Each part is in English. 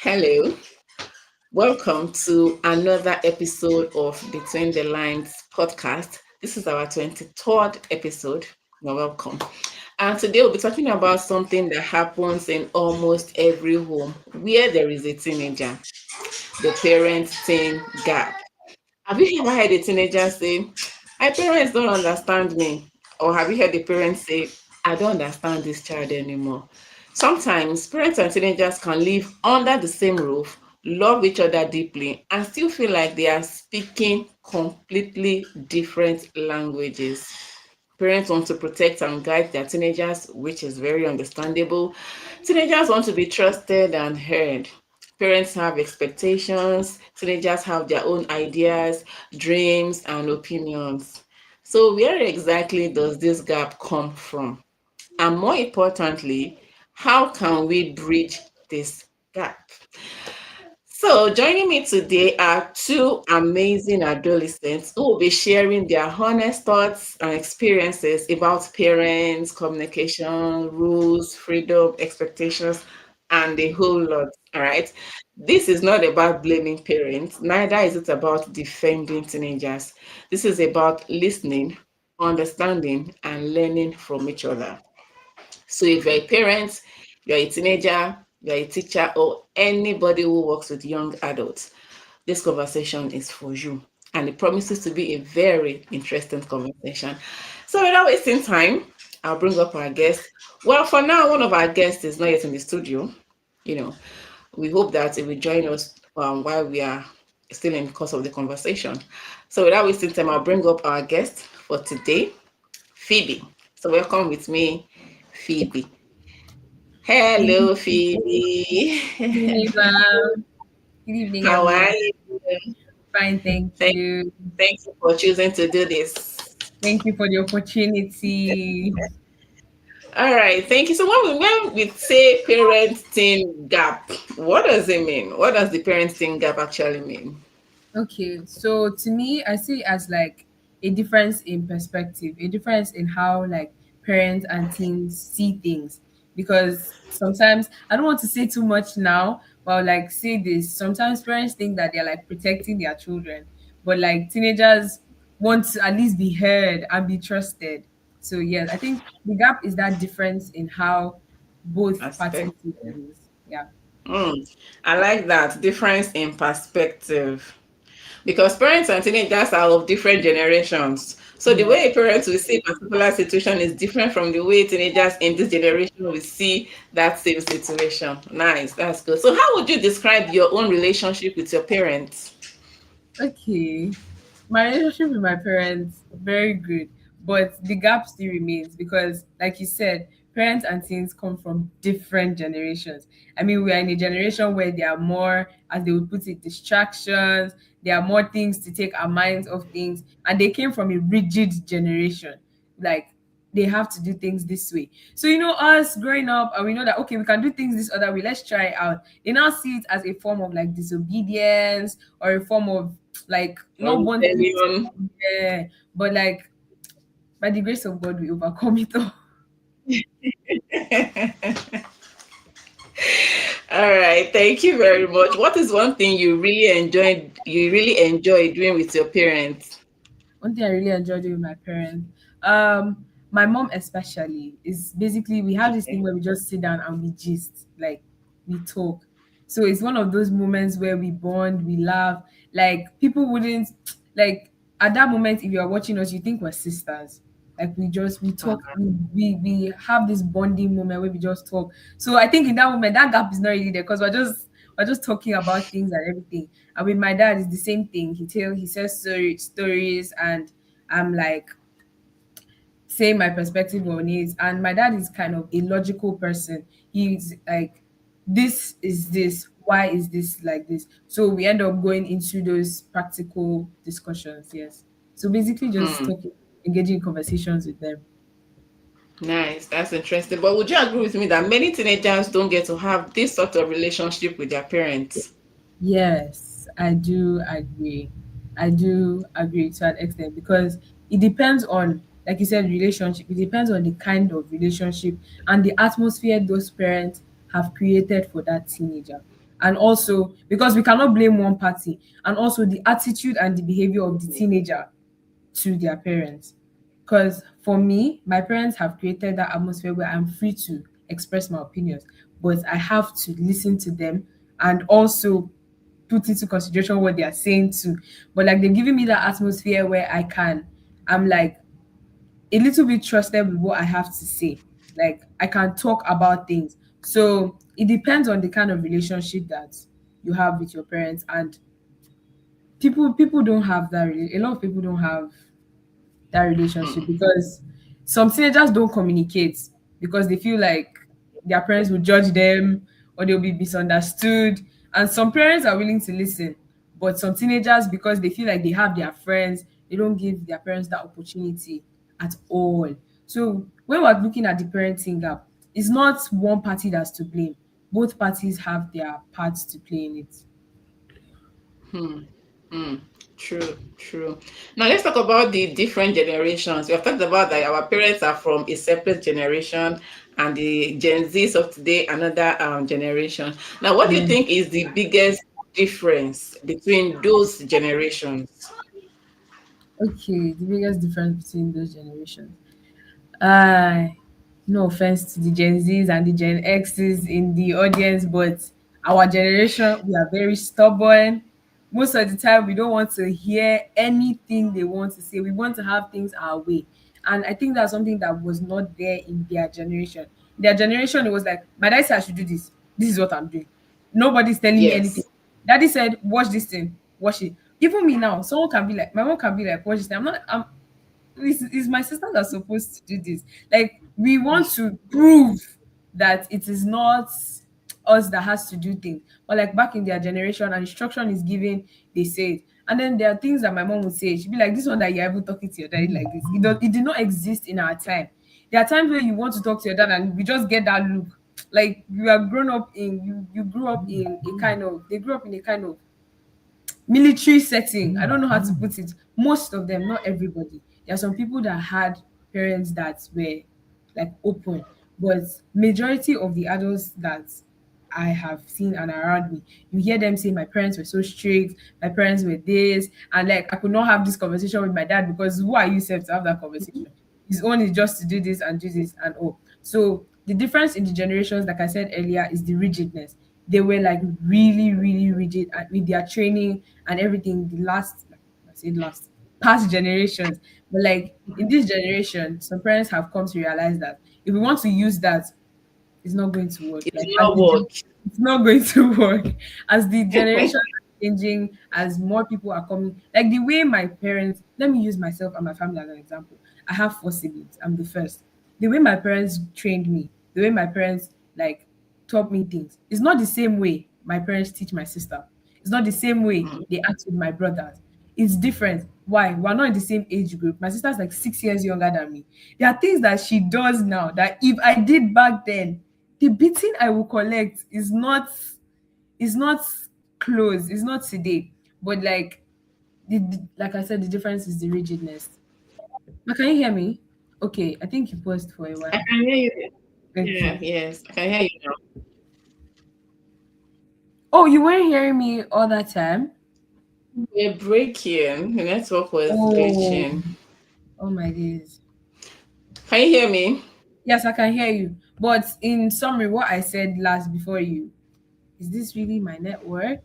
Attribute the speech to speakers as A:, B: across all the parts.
A: Hello, welcome to another episode of Between the Lines podcast. This is our 23rd episode. You're welcome. And today we'll be talking about something that happens in almost every home where there is a teenager, the parent-teen gap. Have you ever heard a teenager say, my parents don't understand me? Or have you heard a parent say, I don't understand this child anymore? Sometimes parents and teenagers can live under the same roof, love each other deeply, and still feel like they are speaking completely different languages. Parents want to protect and guide their teenagers, which is very understandable. Teenagers want to be trusted and heard. Parents have expectations, teenagers have their own ideas, dreams, and opinions. So, where exactly does this gap come from? And more importantly, how can we bridge this gap? So, joining me today are two amazing adolescents who will be sharing their honest thoughts and experiences about parents, communication, rules, freedom, expectations, and a whole lot. All right. This is not about blaming parents, neither is it about defending teenagers. This is about listening, understanding, and learning from each other. So if you're a parent, you're a teenager, you're a teacher, or anybody who works with young adults, this conversation is for you. And it promises to be a very interesting conversation. So without wasting time, I'll bring up our guest. Well, for now, one of our guests is not yet in the studio. You know, we hope that it will join us while we are still in the course of the conversation. So without wasting time, I'll bring up our guest for today, Phoebe. So welcome with me, Phoebe.
B: Thank you.
A: Hello,
B: Good
A: Phoebe.
B: evening, ma'am. Good evening,
A: How are
B: everyone.
A: you?
B: Fine, thank
A: Thank,
B: you.
A: thank you for choosing to do this.
B: Thank you for the opportunity.
A: All right, thank you. So when we say parenting gap, what does it mean? What does the parenting gap actually mean?
B: Okay, so to me, I see it as like a difference in perspective, a difference in how like parents and teens see things. Because sometimes I don't want to say too much now, but I'll like say this. Sometimes parents think that they're like protecting their children, but like teenagers want to at least be heard and be trusted. So yes, I think the gap is that difference in how both parties
A: Aspect.
B: see things. Yeah.
A: Mm, I like that difference in perspective. Because parents and teenagers are of different generations. So the
B: Yeah.
A: way parents will see a particular situation is different from the way teenagers in this generation will see that same situation. Nice, that's good. So how would you describe your own relationship with your parents?
B: Okay. My relationship with my parents, very good. But the gap still remains because, like you said, parents and teens come from different generations. I mean, we are in a generation where there are more, as they would put it, distractions. There are more things to take our minds off things. And they came from a rigid generation. Like, they have to do things this way. So, us growing up, and we know that, okay, we can do things this other way. Let's try it out. They now see it as a form of like disobedience or a form of like
A: Or
B: not wanting to,
A: rebellion?
B: yeah, but like by the grace of God, we overcome it all.
A: All right, thank you very much. What is one thing you really enjoy doing with your parents?
B: One thing I really enjoy doing with my parents, my mom especially, is basically we have this thing
A: Okay.
B: where we just sit down and we gist, like we talk. So it's one of those moments where we bond, we laugh. Like people wouldn't like at that moment if you are watching us, you think we're sisters. Like we talk, we have this bonding moment where we just talk. So I think in that moment that gap is not really there because we're just talking about things and everything. And with my dad, it's the same thing. He says stories, and I'm like saying my perspective on it. And my dad is kind of a logical person. He's like, this is this. Why is this like this? So we end up going into those practical discussions. Yes. So basically, just
A: Hmm.
B: talking, engaging in conversations with them.
A: Nice, that's interesting. But would you agree with me that many teenagers don't get to have this sort of relationship with their parents?
B: Yes, I do agree. I do agree to an extent because it depends on, like you said, relationship. It depends on the kind of relationship and the atmosphere those parents have created for that teenager. And also because we cannot blame one party, and also the attitude and the behavior of the teenager to their parents. Because for me, my parents have created that atmosphere where I'm free to express my opinions, but I have to listen to them and also put into consideration what they are saying too. But like they're giving me that atmosphere where I'm like a little bit trusted with what I have to say. Like I can talk about things. So it depends on the kind of relationship that you have with your parents, and people don't have that. A lot of people don't have that relationship because some teenagers don't communicate because they feel like their parents will judge them or they'll be misunderstood. And some parents are willing to listen, but some teenagers, because they feel like they have their friends, they don't give their parents that opportunity at all. So when we're looking at the parenting gap, it's not one party that's to blame. Both parties have their parts to play in it.
A: Hmm. Hmm. True, true. Now let's talk about the different generations. We have talked about that our parents are from a separate generation, and the Gen Zs of today another generation. Now, what do you
B: Yeah.
A: think is the biggest difference between those generations?
B: Okay, the biggest difference between those generations. Uh, no offense to the Gen Zs and the Gen Xs in the audience, but our generation, we are very stubborn. Most of the time, we don't want to hear anything they want to say. We want to have things our way. And I think that's something that was not there in their generation. Their generation, it was like, my dad said I should do this. This is what I'm doing. Nobody's telling me anything.
A: Yes.
B: Daddy said, watch this thing, watch it. Even me now, someone can be like, my mom can be like, watch this thing. It's my sister that's supposed to do this. Like we want to prove that it is not us that has to do things. But like back in their generation, an instruction is given, they say it. And then there are things that my mom would say. She'd be like, "This one that you're even talking to your daddy like this. It did not exist in our time. There are times where you want to talk to your dad and we just get that look. Like you are grown up in you grew up in a kind of they grew up in a kind of military setting. I don't know how to put it. Most of them, not everybody. There are some people that had parents that were like open, but majority of the adults that I have seen and around me, you hear them say, "My parents were so strict. My parents were this," and like I could not have this conversation with my dad because who are you safe to have that conversation? His own is just to do this and all. So the difference in the generations, like I said earlier, is the rigidness. They were like really, really rigid with their training and everything. The last, like, I said last, past generations, but like in this generation, some parents have come to realize that if we want to use that, it's not going to work.
A: It
B: Like
A: did not work.
B: it's not going to work as the generation is changing, as more people are coming. Like the way my parents, let me use myself and my family as an example. I have four siblings. I'm the first. The way my parents trained me, the way my parents like taught me things, it's not the same way my parents teach my sister. It's not the same way
A: Mm.
B: they act with my brothers. It's different. Why? We're not in the same age group. My sister's like 6 years younger than me. There are things that she does now that if I did back then, the beating I will collect is not close. It's not today. But like like I said, the difference is the rigidness. But can you hear me? Okay, I think you paused for a
A: I
B: while.
A: can hear you. Yeah,
B: Okay.
A: yes, I can hear you now.
B: Oh, you weren't hearing me all that time?
A: We're breaking. The network was
B: Oh,
A: glitching.
B: oh my days.
A: Can you hear me?
B: Yes, I can hear you. But in summary, what I said last before you, is this really my network?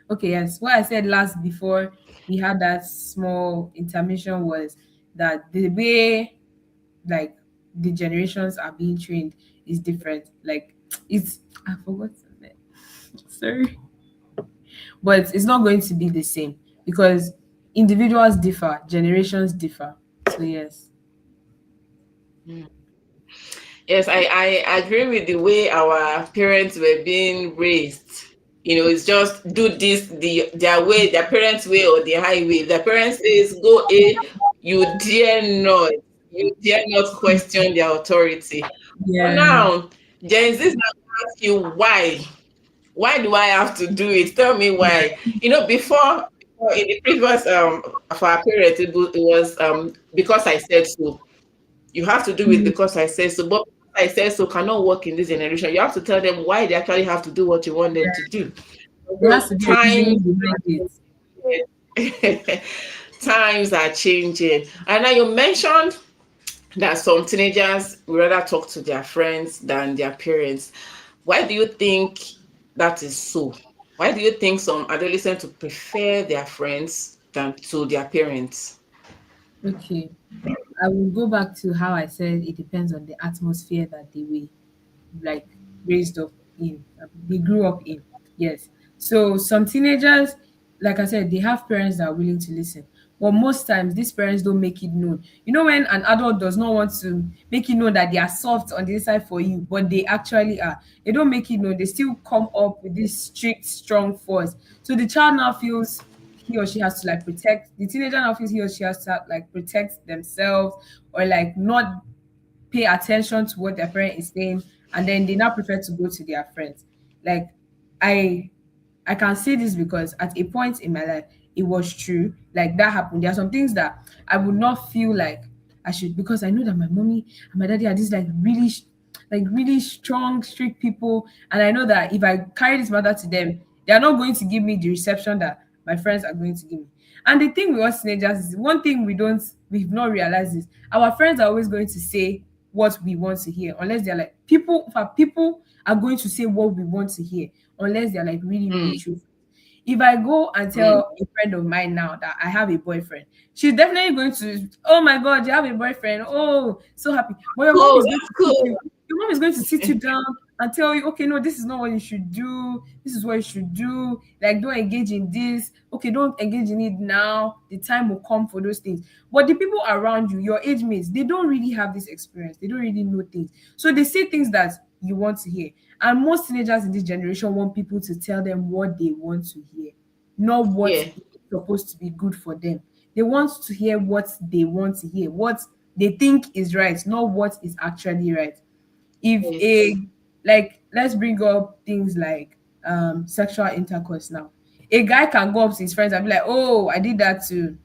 B: Okay, yes. What I said last before we had that small intermission was that the way like the generations are being trained is different. Like it's I forgot something. Sorry. But it's not going to be the same because individuals differ, generations differ. So yes.
A: Yes, I agree with the way our parents were being raised. It's just do this their way, their parents' way or the highway. Their parents says go A, you dare not, you dare not question their authority. But
B: Yeah.
A: now, Gen Z now ask you why. Why do I have to do it? Tell me why. Before in the previous for our parents, it was because I said so. You have to do it
B: Mm,
A: because I said so. But I said so cannot work in this generation. You have to tell them why they actually have to do what you want them to do.
B: There has
A: So
B: to be a
A: times
B: reasoning behind it.
A: times are changing. And now you mentioned that some teenagers would rather talk to their friends than their parents. Why do you think that is so? Why do you think some adolescents would prefer their friends than to their parents?
B: Okay. I will go back to how I said it depends on the atmosphere that they were like raised up in, they grew up in. Yes. So some teenagers, like I said, they have parents that are willing to listen. But most times, these parents don't make it known. You know, when an adult does not want to make it known that they are soft on the inside for you, but they actually are, they don't make it known. They still come up with this strict, strong force. So the child now feels he or she has to like protect the teenager now feels he or she has to like protect themselves or like not pay attention to what their parent is saying, and then they now prefer to go to their friends. Like I I can say this because at a point in my life it was true. Like that happened. There are some things that I would not feel like I should, because I know that my mommy and my daddy are these like really like really strong, strict people. And I know that if I carry this matter to them, they are not going to give me the reception that my friends are going to give me. And the thing with us teenagers is one thing we've not realized is our friends are always going to say what we want to hear, unless they're like people. In fact, people are going to say what we want to hear, unless they're like really, really
A: Mm,
B: truthful. If I go and
A: mm.
B: tell a friend of mine now that I have a boyfriend, she's definitely going to, oh my God, you have a boyfriend. Oh, so happy. But your mom
A: Oh,
B: is going
A: that's
B: to sit
A: cool.
B: you, your mom is going to sit you down and tell you, okay, no, this is not what you should do. This is what you should do. Like, don't engage in this. Okay, don't engage in it now. The time will come for those things. But the people around you, your age mates, they don't really have this experience. They don't really know things. So they say things that you want to hear. And most teenagers in this generation want people to tell them what they want to hear, not what
A: Yeah.
B: is supposed to be good for them. They want to hear what they want to hear, what they think is right, not what is actually right. If
A: Yes.
B: a like let's bring up things like sexual intercourse now. A guy can go up to his friends and be like, oh, I did that to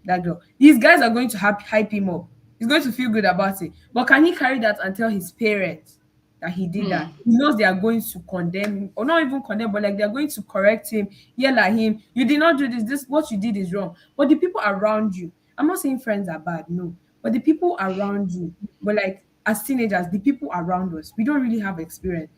B: that girl. These guys are going to hype him up. He's going to feel good about it. But can he carry that and tell his parents that he did that?
A: Hmm.
B: He knows they are going to condemn him, or not even condemn, but like they're going to correct him, yell at him. You did not do this. This what you did is wrong. But the people around you, I'm not saying friends are bad, no. But the people around you, but like as teenagers, the people around us, we don't really have experience.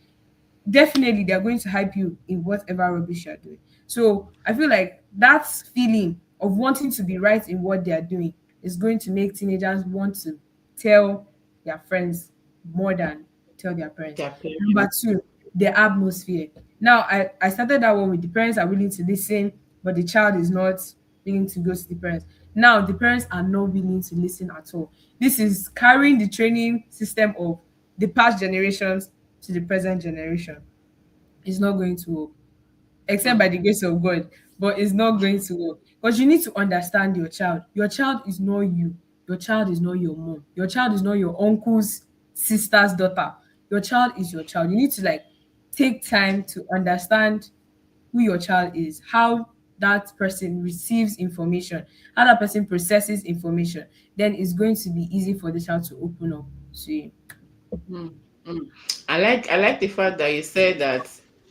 B: Definitely they're going to hype you in whatever rubbish you're doing. So I feel like that feeling of wanting to be right in what they're doing is going to make teenagers want to tell their friends more than tell their parents.
A: Their
B: Number
A: parents.
B: two, the atmosphere. Now I started that one with the parents are willing to listen, but the child is not willing to go to the parents. Now the parents are not willing to listen at all. This is carrying the training system of the past generations to the present generation. It's not going to work, except
A: Hmm.
B: by the grace of God, but it's not going to work because you need to understand your child. Your child is not you. Your child is not your mom. Your child is not your uncle's sister's daughter. Your child is your child. You need to like take time to understand who your child is, how that person receives information, how that person processes information. Then it's going to be easy for the child to open up to you.
A: Mm, mm. I like the fact that you said that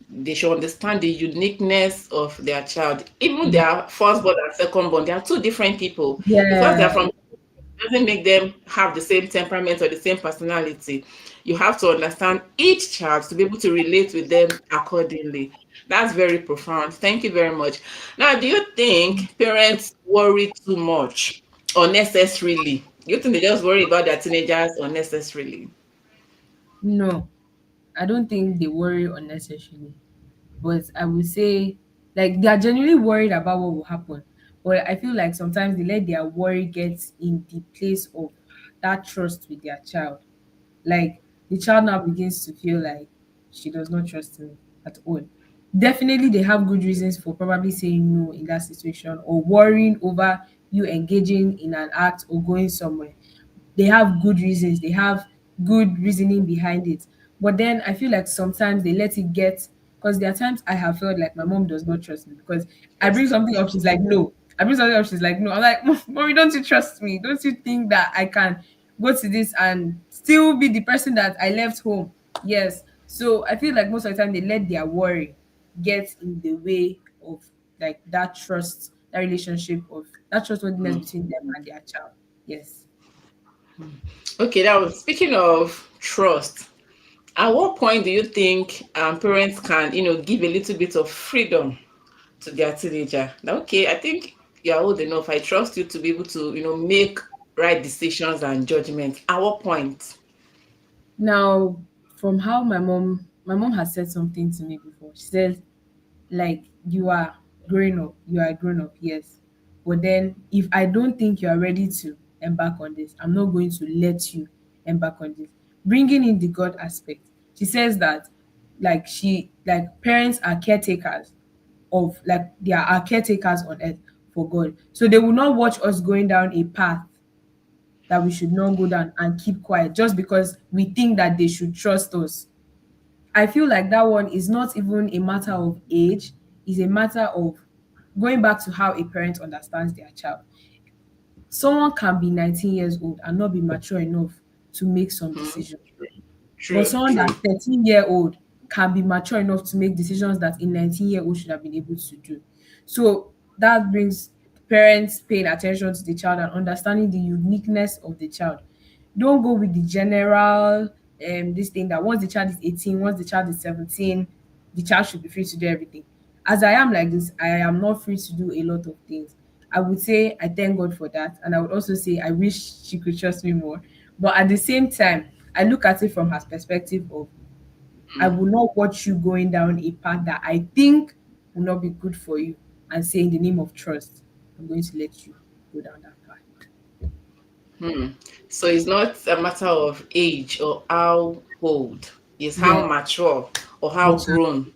A: they should understand the uniqueness of their child. Even their firstborn and secondborn, they are two different people. Because they are
B: Yeah.
A: from doesn't make them have the same temperament or the same personality. You have to understand each child to be able to relate with them accordingly. That's very profound. Thank you very much. Now, do you think parents worry too much unnecessarily? Do you think they just worry about their teenagers unnecessarily?
B: No, I don't think they worry unnecessarily. But I would say, like, they are genuinely worried about what will happen. But I feel like sometimes they let their worry get in the place of that trust with their child. Like, the child now begins to feel like she does not trust me at all. Definitely, they have good reasons for probably saying no in that situation or worrying over you engaging in an act or going somewhere. They have good reasons, they have good reasoning behind it. But then I feel like sometimes they let it get, because there are times I have felt like my mom does not trust me because I bring
A: Yes.
B: something up, she's like, no. I bring something up, she's like, no. I'm like, mommy, don't you trust me? Don't you think that I can? go to this and still be the person that I left home. Yes. So I feel like most of the time they let their worry get in the way of like that trust, that relationship of that trustworthiness between them and their child. Yes.
A: Okay, that was speaking of trust. At what point do you think parents can, give a little bit of freedom to their teenager? Now, okay, I think you're old enough. I trust you to be able to, make right decisions and judgments. At what point?
B: Now, from how my mom has said something to me before. She said, like, you are growing up, you are grown up, yes. But then if I don't think you are ready to embark on this, I'm not going to let you embark on this. Bringing in the God aspect. She says that like parents are caretakers of like they are caretakers on earth for God. So they will not watch us going down a path that we should not go down and keep quiet just because we think that they should trust us. I feel like that one is not even a matter of age, it's a matter of going back to how a parent understands their child. Someone can be 19 years old and not be mature enough to make some
A: Hmm.
B: decisions. But
A: True,
B: someone
A: true.
B: that's 13-year-old can be mature enough to make decisions that a 19-year-old should have been able to do. So that brings parents paying attention to the child and understanding the uniqueness of the child. Don't go with the general this thing that once the child is 18, once the child is 17, the child should be free to do everything. As I am like this, I am not free to do a lot of things. I would say I thank God for that. And I would also say I wish she could trust me more. But at the same time, I look at it from her perspective of I will not watch you going down a path that I think will not be good for you and say in the name of trust, I'm going to let you go down that path.
A: Hmm. So it's not a matter of age or how old, it's
B: Yeah,
A: how mature or
B: the
A: how
B: child.
A: grown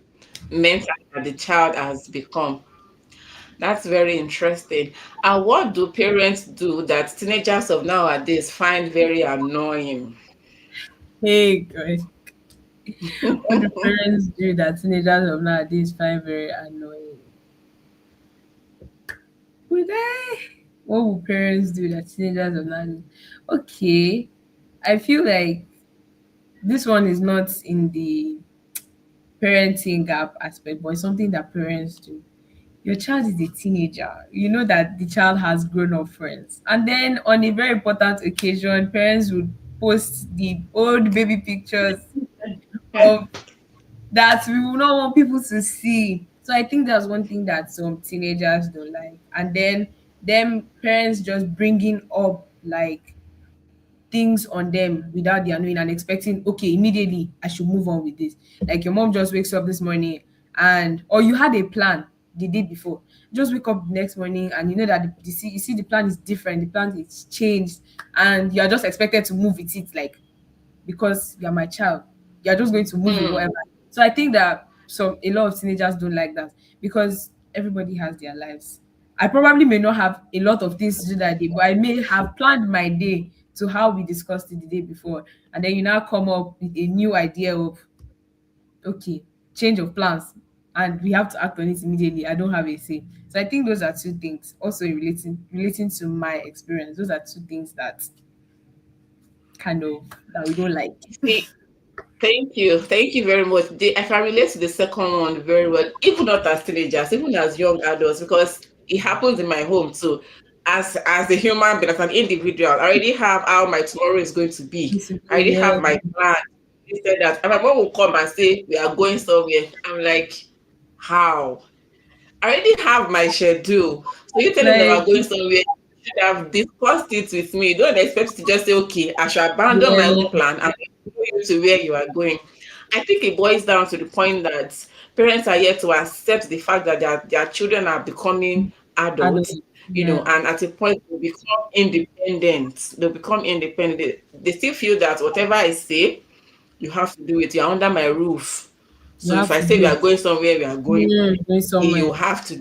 A: mentally that the child has become. That's very interesting. And what do parents do that teenagers of nowadays find very annoying?
B: Hey God. What do parents do that teenagers of nowadays find very annoying? Would I? What would parents do that teenagers of nowadays? Okay. I feel like this one is not in the parenting gap aspect, but it's something that parents do. Your child is a teenager. You know that the child has grown up friends. And then on a very important occasion, parents would post the old baby pictures of that we will not want people to see. So I think that's one thing that some teenagers don't like. And then them parents just bringing up like things on them without their knowing and expecting, okay, immediately I should move on with this. Like your mom just wakes up this morning and or you had a plan the day before. Just wake up the next morning and you know that you see the plan is different, the plan is changed, and you are just expected to move with it like because you're my child. You're just going to move with
A: Hmm.
B: whatever. So I think that a lot of teenagers don't like that because everybody has their lives. I probably may not have a lot of things to do that day, but I may have planned my day to how we discussed it the day before. And then you now come up with a new idea of okay, change of plans. And we have to act on it immediately. I don't have a say. So I think those are two things. Also relating to my experience, those are two things that kind of that we don't like.
A: See, thank you. Thank you very much. I can relate to the second one very well, even not as teenagers, even as young adults, because it happens in my home too. As a human being, as an individual, I already have how my tomorrow is going to be. I already
B: Yeah,
A: have my plan. Instead that and my mom will come and say we are going somewhere. I'm like, how? I already have my schedule. So you telling me that
B: like
A: we're going somewhere, you should have discussed it with me. Don't expect to just say, okay, I should abandon my own
B: yeah,
A: plan and go you to where you are going. I think it boils down to the point that parents are yet to accept the fact that their children are becoming
B: adult.
A: adults,
B: Yeah,
A: and at a point they become independent. They become independent. They still feel that whatever I say, you have to do it. You're under my roof.
B: you
A: So if
B: have
A: I
B: to
A: say
B: do
A: we are
B: it.
A: going somewhere, we are going.
B: Going
A: You
B: somewhere.
A: have to.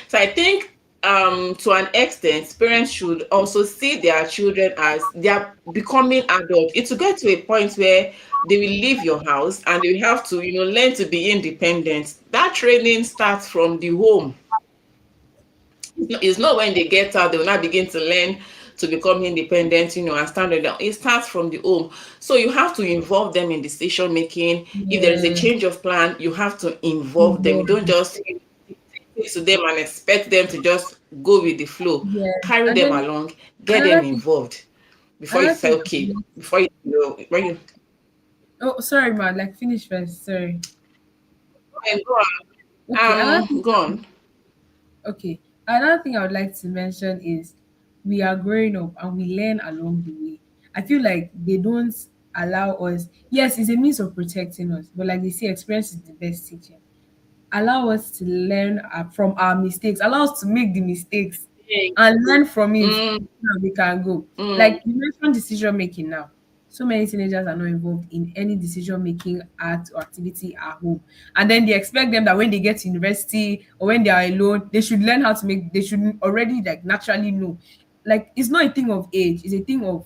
A: So I think to an extent, parents should also see their children as they are becoming adults. It will get to a point where they will leave your house and they will have to, learn to be independent. That training starts from the home. It's not when they get out, they will now begin to learn to become independent, and stand on their. It starts from the home. So you have to involve them in decision making. If there is a
B: Yeah.
A: change of plan, you have to involve them. You
B: Involved.
A: don't just say to them and expect them to just go with the flow.
B: Yes.
A: Carry
B: And
A: them
B: then
A: along, get them
B: another thing,
A: involved before you
B: another
A: say
B: thing
A: okay. Before when you
B: oh sorry, man, like finish first. Sorry.
A: go
B: Okay, another
A: on.
B: thing
A: Go on.
B: Okay. Another thing I would like to mention is we are growing up and we learn along the way. I feel like they don't allow us. Yes, it's a means of protecting us, but like they say, experience is the best teacher. Allow us to learn from our mistakes. Allow us to make the mistakes and learn from it.
A: Mm,
B: Now we can go. Like
A: mm,
B: you mentioned decision making now. So many teenagers are not involved in any decision making act or activity at home. And then they expect them that when they get to university or when they are alone, they should learn how to make, they should already like naturally know. Like it's not a thing of age, it's a thing of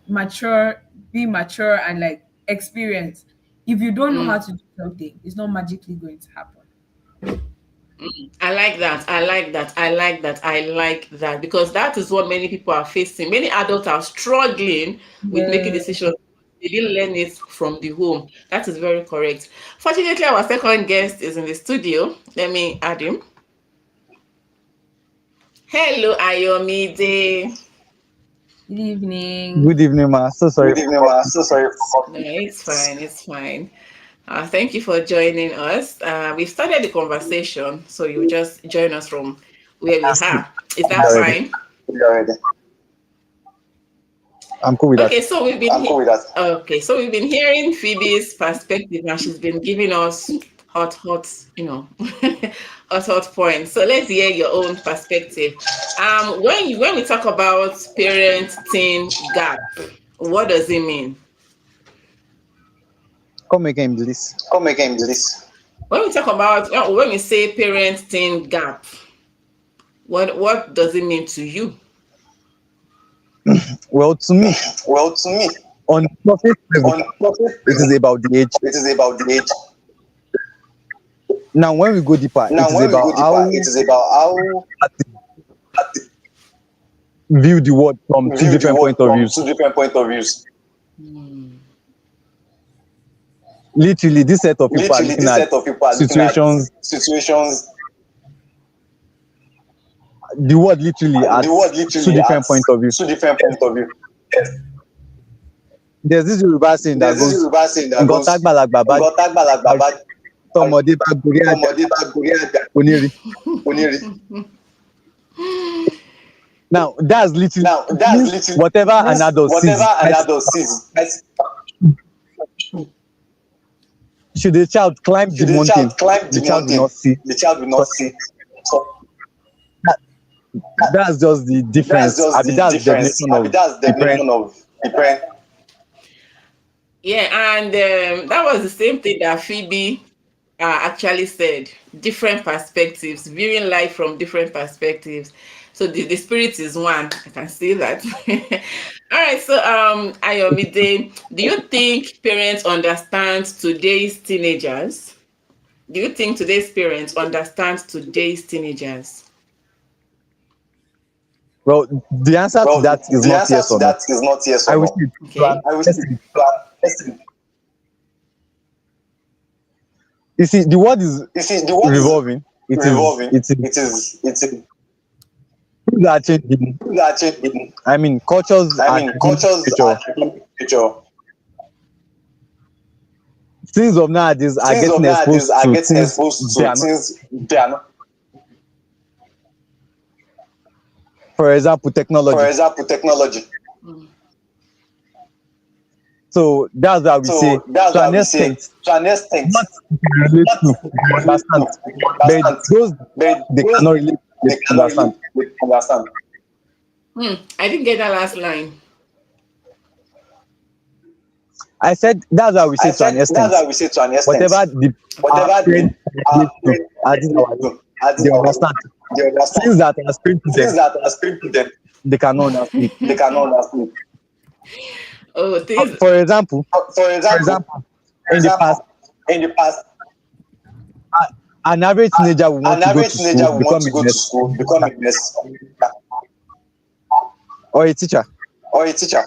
B: mature, being mature and like experience. If you don't know how
A: mm.
B: to do something, it's not magically going to happen.
A: I like that. I like that. I like that. I like that because that is what many people are facing. Many adults are struggling with making
B: Yeah.
A: decisions. They didn't learn it from the home. That is very correct. Fortunately, our second guest is in the studio. Let me add him. Hello, Ayomide.
B: Good evening.
C: Good evening, ma. So sorry
D: Good
C: for
D: evening, ma. So sorry for
A: No, it's fine. It's fine. Thank you for joining us. We've started the conversation, so you just join us from where we
C: asking
A: are. Is that
C: already.
A: fine?
D: you already.
C: I'm cool with that.
A: Okay, so
D: I'm cool with that.
A: we've been hearing Phoebe's perspective, and she's been giving us hot, hot points. So let's hear your own perspective. When we talk about parent-teen gap, what does it mean?
C: Come again, please.
D: Come again, please.
A: When we say parent-teen gap, what does it mean to you?
C: Well, to me,
D: Well, to me,
C: on surface level,
D: on surface
C: it is
D: level,
C: about the age.
D: it is about the age.
C: Now, when we go deeper, it
D: Now,
C: is
D: when we
C: about
D: go deeper, it
C: how
D: is about how
C: view the world from two
D: view the
C: different
D: world
C: point of
D: from
C: views.
D: two different point of views.
C: Literally, this set of people are
D: Literally,
C: looking
D: this
C: at
D: set of people are looking at
C: situations, the world literally at
D: the world
C: two
D: literally at
C: different point of view.
D: two different point of view. Yes.
C: There's this Yoruba saying that
D: There's this
C: goes,
D: Yoruba saying that
C: "Nǹkan
D: goes,
C: tágbàlagbà bá
D: "Nǹkan tágbàlagbà bá
C: tọmọdé bá gorí àjà
D: tọmọdé bá gorí àjà
C: kò ní rí."
D: kò ní rí."
C: Now, that's literally
D: Now, that's literally
C: whatever an
D: means
C: adult
D: whatever
C: sees.
D: an
C: Right?
D: adult sees. Right?
C: Should a child climb the
D: Should the
C: mountain,
D: child climb
C: the
D: the
C: child will
D: mountain,
C: not see.
D: the child will not see. So
C: That's just the
D: that's
C: difference.
D: just
C: I mean,
D: the
C: that's the
D: difference.
C: definition
D: I mean,
C: of
D: that's the
C: different.
D: definition of different.
A: Yeah, and that was the same thing that Phoebe actually said. Different perspectives, viewing life from different perspectives. So the spirit is one. I can see that. All right. So Ayomide, do you think parents understand today's teenagers? Do you think today's parents understand today's teenagers?
C: Well, the answer to
D: Well,
C: that is
D: the
C: not
D: answer
C: yes
D: to
C: or no.
D: that is not yes
C: I
D: or
C: will
D: no.
C: say to an
A: Okay.
D: I will say,
C: extent.
D: listen,
C: You see, the world is
D: you see, the world is
C: revolving. It is.
D: revolving.
C: It is.
D: It's
C: Things are changing.
D: things are changing.
C: I mean, cultures
D: I
C: are
D: mean,
C: changing.
D: cultures are changing. Future.
C: Things of nowadays are
D: Things of
C: getting
D: nowadays
C: exposed
D: are
C: to
D: getting
C: things
D: exposed
C: they
D: to
C: are not.
D: things they are not.
C: For example,
D: For
C: technology.
D: example, technology.
C: So that's why we say,
D: So that's
C: to
D: why
C: an
D: we say,
C: extent,
D: to an extent,
C: what you can relate
D: what
C: to,
D: you
C: you
D: can relate
C: understand.
D: to, you
C: But
D: understand.
C: those
D: But
C: they
D: those
C: cannot relate, they
D: they
C: can
D: cannot
C: understand.
D: relate, they can understand.
A: I didn't get that last line.
C: I said that's why we
D: I
C: say to an
D: said that's
C: extent.
D: why we say to an extent.
C: Whatever the our
D: Whatever
C: parents
D: our
C: relate to at this our age,
D: parents
C: they understand.
D: they understand.
C: Things that are strange to
D: Things
C: them,
D: that are strange to them,
C: they cannot understand.
D: they cannot understand.
A: Oh, things.
C: For example,
D: For
C: for
D: example,
C: example, in the past,
D: in the past,
C: an average teenager will want
D: an
C: to go
D: average
C: to school,
D: teenager will want
C: become
D: to
C: a
D: go to
C: nurse.
D: school, become a nurse.
C: or a teacher.
D: or a teacher.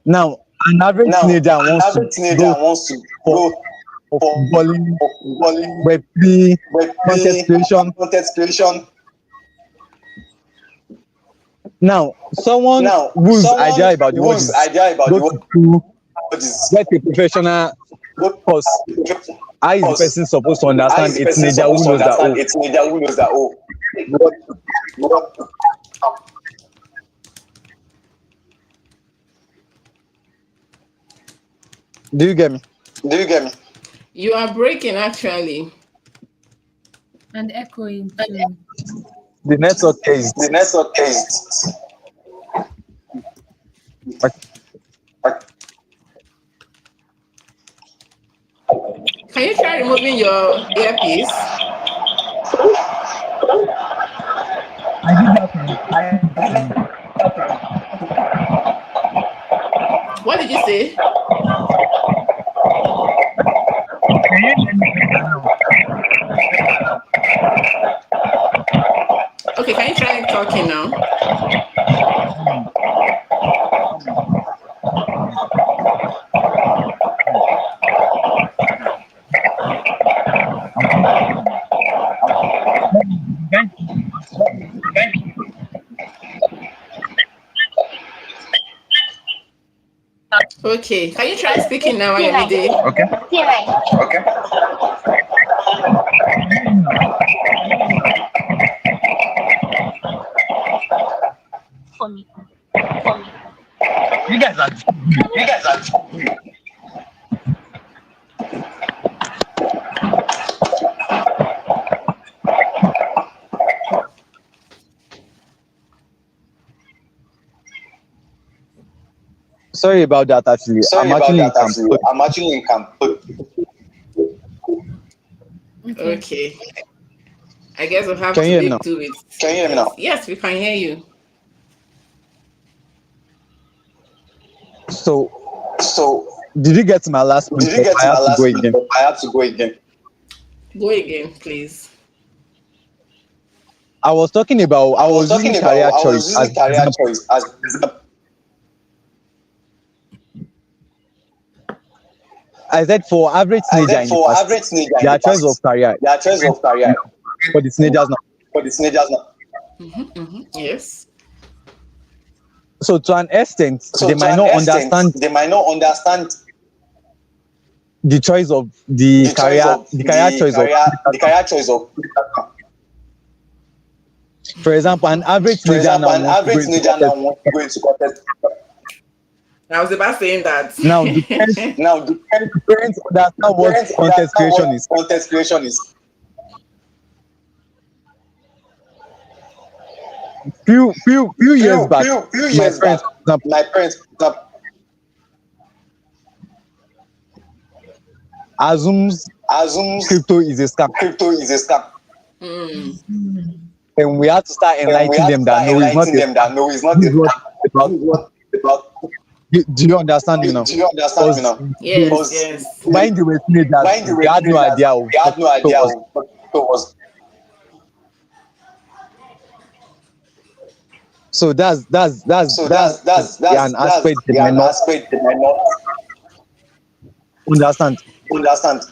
C: Now, an average
D: Now,
C: teenager
D: an
C: wants to
D: average teenager
C: go
D: wants to
C: for,
D: go
C: for
D: for
C: footballing,
D: footballing,
C: Web3, content
D: Web3,
C: creation.
D: content creation.
C: Now, someone
D: Now,
C: whose
D: someone
C: idea about the world
D: whose
C: is
D: idea about
C: go
D: the
C: to
D: world
C: school,
D: is
C: get a professional
D: good
C: course. How is the
D: course.
C: person supposed to
D: How
C: understand
D: is the
C: a
D: person
C: teenager who
D: supposed to
C: knows that,
D: understand
C: oh,
D: a teenager who knows that, oh,
C: what,
D: what,
C: do you get me?
D: do you get me?
A: You are breaking actually.
B: And echoing too.
C: The network is
D: The network is
A: Can you try removing your earpiece?
C: I did that.
A: What did you say? Okay, can you try talking now? Okay, can you try speaking now, Ayomide?
C: Okay.
D: okay.
E: For me.
C: You guys are
D: You guys are
C: sorry about that. Actually,
D: sorry
C: I'm
D: about
C: actually in
D: that.
C: camp.
D: Actually, I'm actually in camp.
B: Okay.
A: Okay, I guess we'll have
C: Can
A: to
C: you hear me
A: make
C: now?
A: do with
D: Can you hear me
A: this.
D: now?
A: Yes, we can hear you.
C: So,
D: So,
C: did you get to my last point?
D: did you
C: Or
D: get
C: I
D: to my
C: have to go
D: last point?
C: again.
D: I have to go again.
A: Go again, please.
C: I was talking about. I was using career
D: I
C: choice
D: was
C: as
D: using career
C: example.
D: choice as example.
C: I said for average
D: I
C: teenager
D: said
C: in the
D: for
C: past,
D: average teenager in
C: their
D: the
C: choice of
D: past,
C: career
D: their choice of career
C: for the teenagers now.
D: for the teenagers now.
A: Yes.
C: So to an extent,
D: So
C: they
D: to
C: might
D: an
C: not
D: extent,
C: understand
D: they might not understand
C: the choice of the
D: the choice
C: career,
D: of
C: the career choice of.
D: the career choice of.
C: For example, an average
D: For
C: teenager
D: example,
C: now
D: an
C: wants to go
D: average
C: into
D: teenager now
C: contest.
D: wants to go into contest.
A: I was about saying that.
C: Now, the parents,
D: Now, the
C: the parents understand what
D: parents
C: contest
D: understand
C: creation
D: what
C: is.
D: contest creation is.
C: Few years back,
D: Few
C: my
D: years back,
C: parents, for example,
D: my parents
C: assumes
D: assumes
C: crypto is a scam,
D: crypto is a scam.
C: and we have to start
D: And we
C: enlightening
D: have to
C: them that
D: start
C: no, it's not
D: enlightening
C: a
D: them that
C: scam.
D: no, it's not
C: This
D: a
C: is what
D: scam.
C: it's about.
D: This is what it's about.
C: Do you understand me now?
D: Do you understand me
C: Because
D: now?
A: Yes,
D: Because
A: yes.
C: when they were teenagers,
D: when they were
C: they had no
D: teenagers,
C: idea of
D: they
C: what
D: had no
C: crypto
D: idea
C: was.
D: of what crypto was.
C: So
D: So
C: that's an
D: that's
C: aspect they might
D: an
C: not
D: aspect they might not
C: understand.
D: understand.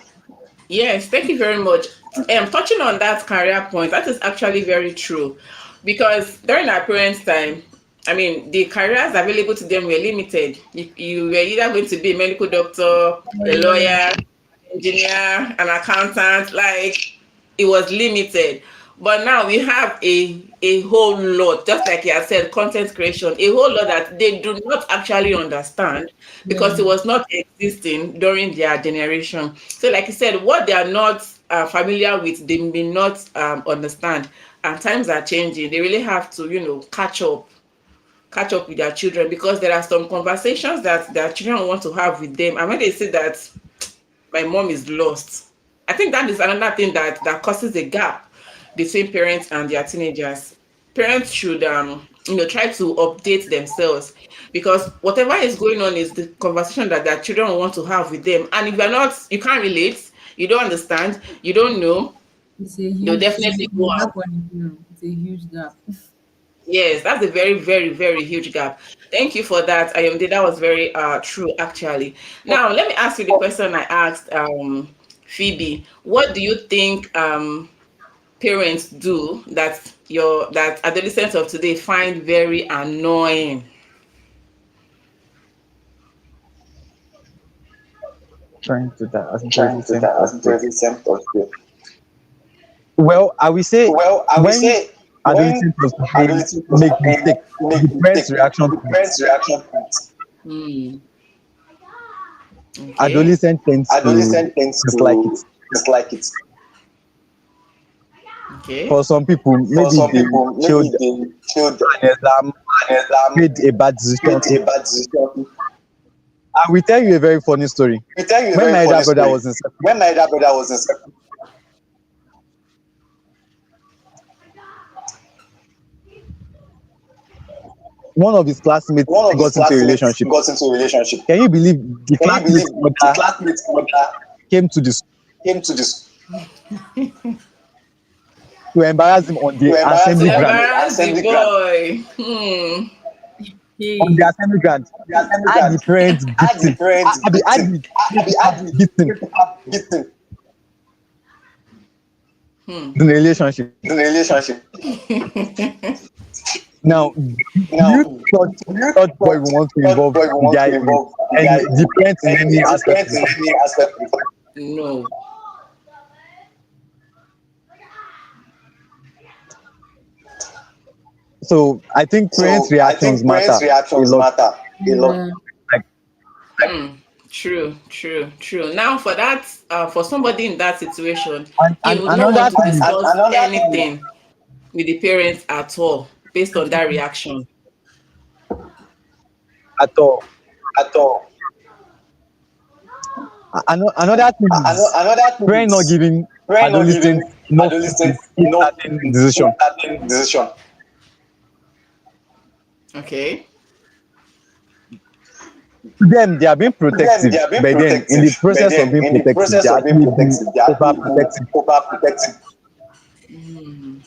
A: Yes, thank you very much. Touching on that career point, that is actually very true. Because during our parents' time, I mean, the careers available to them were limited. You were either going to be a medical doctor, a lawyer, engineer, an accountant, like it was limited. But now we have a whole lot, just like you have said, content creation, a whole lot that they do not actually understand because it
B: Yeah.
A: was not existing during their generation. So, like you said, what they are not familiar with, they may not understand. And times are changing. They really have to, catch up with their children because there are some conversations that their children want to have with them. And when they say that my mom is lost. I think that is another thing that causes a gap between parents and their teenagers. Parents should try to update themselves because whatever is going on is the conversation that their children want to have with them. And if you're not, you can't relate, you don't understand, you don't know,
B: It's a
A: they'll
B: huge
A: definitely go
B: gap
A: out.
B: on you. It's a huge gap.
A: Yes, that's a very, very, very huge gap. Thank you for that. Ayomide, that was very true actually. Now let me ask you the question I asked Phoebe. What do you think parents do that adolescents of today find very annoying?
C: Trying to that as
D: trying to
C: adolescent
D: that
C: of
D: as
C: today.
D: adolescent of today?
C: Well, I will say
D: Well, I will
C: when
D: say when
C: adolescents of today
D: adolescents of
C: make
D: today
C: mistakes,
D: make
C: the parents'
D: mistake,
C: reaction
D: the
C: to it,
D: parents' reaction to it.
A: Hmm. Okay.
C: adolescent tends to
D: Adolescent tends
C: dislike it.
D: to dislike it.
A: Okay.
C: For some people,
D: For
C: maybe
D: some
C: they
D: people,
C: failed
D: maybe they failed
C: an exam,
D: an exam,
C: made a bad decision.
D: made a bad decision.
C: I will tell you a very funny story.
D: We tell you a
C: When
D: very
C: my elder
D: funny
C: brother
D: story.
C: was in secondary,
D: When my elder brother was in secondary,
C: one of his classmates
D: one of his
C: got into a
D: classmates
C: relationship.
D: got into a relationship.
C: Can you believe the
D: Can you believe
C: classmate's
D: the
C: mother
D: classmate's mother
C: came to the school
D: came to this
C: to embarrass him on
D: to
C: the
D: embarrass
A: To
C: assembly
D: him on
C: ground?
D: the
A: embarrass the
D: assembly ground?
A: boy. Hmm.
C: On the
B: Hey.
C: assembly ground,
D: The assembly
C: had the
D: ground.
C: parents beat
D: Had the
C: him.
D: parents
C: Had
D: beaten.
C: the
D: Had
C: principal
D: the
C: beat him
D: principal beaten
A: Hmm.
C: in the relationship.
D: in the relationship.
C: Now, do
D: Now,
C: you thought
D: you
C: thought boy
D: thought
C: will want to
D: third
C: involve
D: boy will
C: the
D: want
C: guy
D: to
C: in
D: involve the
C: any
D: guy
C: the parents in
D: and
C: any
D: the
C: aspect of
D: parents
C: the
D: in
C: family?
D: any aspect of it?
A: No.
C: So I think parents'
D: So I
C: reactions
D: think
C: matter
D: parents'
C: a
D: reactions
C: lot.
D: matter a lot.
B: Yeah.
C: Like
A: Hmm. True, true, true. Now, for that, for somebody in that situation, he
C: and
A: would not want
C: another
A: to
C: thing is
D: And
A: discuss
D: another thing is
A: anything with the parents at all based on that reaction.
C: at all.
D: at all.
C: Another thing is
D: Another thing
C: parents not
D: is
C: giving
D: parents not giving
C: adolescents enough time to
D: adolescents
C: take
D: enough
C: certain
D: to take
C: decision.
D: certain decision.
A: Okay.
C: To them, they are being
D: To them, they
C: protective,
D: are being
C: but then in
D: protective,
C: the
D: but
C: process of
D: then
C: being
D: in the
C: protective, they
D: process
C: are
D: of being
C: actually being
D: protective, they are actually being
C: overprotective.
D: overprotective.
A: Hmm.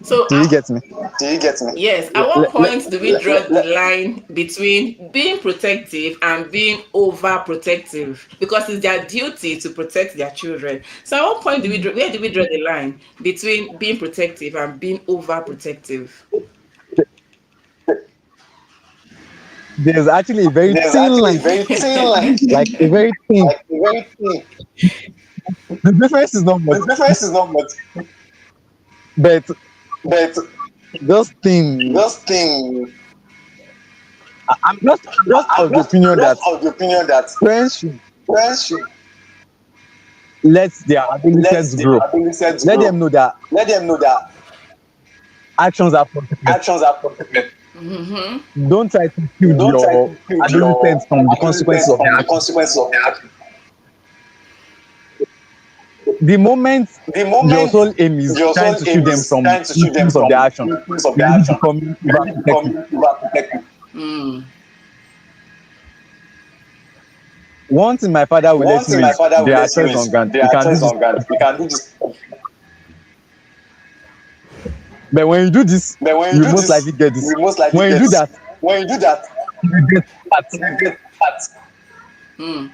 A: So,
C: Do you get me?
D: Do you get me?
A: yes, at
C: Le-
A: what
C: le- le-
A: point do we draw the line between being protective and being overprotective? Because it's their duty to protect their children. So, at what point where do we draw the line between being protective and being overprotective?
C: There's actually a very
D: There's
C: thin
D: actually a
C: line,
D: very thin line,
C: like a very thin.
D: like a very thin.
C: The difference is not much,
D: The difference is not much,
C: but
D: but
C: those thing.
D: this thing,
C: I'm just
D: I'm
C: of the opinion
D: just
C: that
D: of the opinion that
C: parents should
D: parents should
C: let their
D: let
C: adolescents
D: their
C: grow.
D: adolescents
C: Let them
D: grow.
C: know that
D: Let them know that
C: actions are consequences.
D: actions are consequences.
A: Hmm.
C: Don't try to shield
D: Don't try
C: your
D: to shield your
C: adolescents from the consequences
D: adolescents
C: of their
D: from the
C: actions.
D: consequences of their actions.
C: The moment
D: The
C: your
D: moment
C: sole aim is
D: your
C: trying
D: sole
C: to shield
D: aim
C: them
D: is
C: from
D: trying to shield them
C: influence of their
D: from
C: action,
D: influence of
C: you
D: their
C: are
D: action,
C: becoming
D: you really become
C: overprotective.
D: overprotective.
A: Mm.
C: One thing my father will let
D: One
C: you know
D: thing my
C: is
D: father will
C: there are
D: let you know
C: choices on
D: is
C: ground.
D: there
C: You
D: are
C: can do
D: choices
C: this,
D: on ground. You can do this.
C: but when you do this,
D: But when you
C: you
D: do
C: most likely
D: this,
C: get
D: you
C: this.
D: will most likely
C: When you
D: get
C: do
D: this.
C: that,
D: When you do that,
C: you get that.
D: you get that.
A: Mm.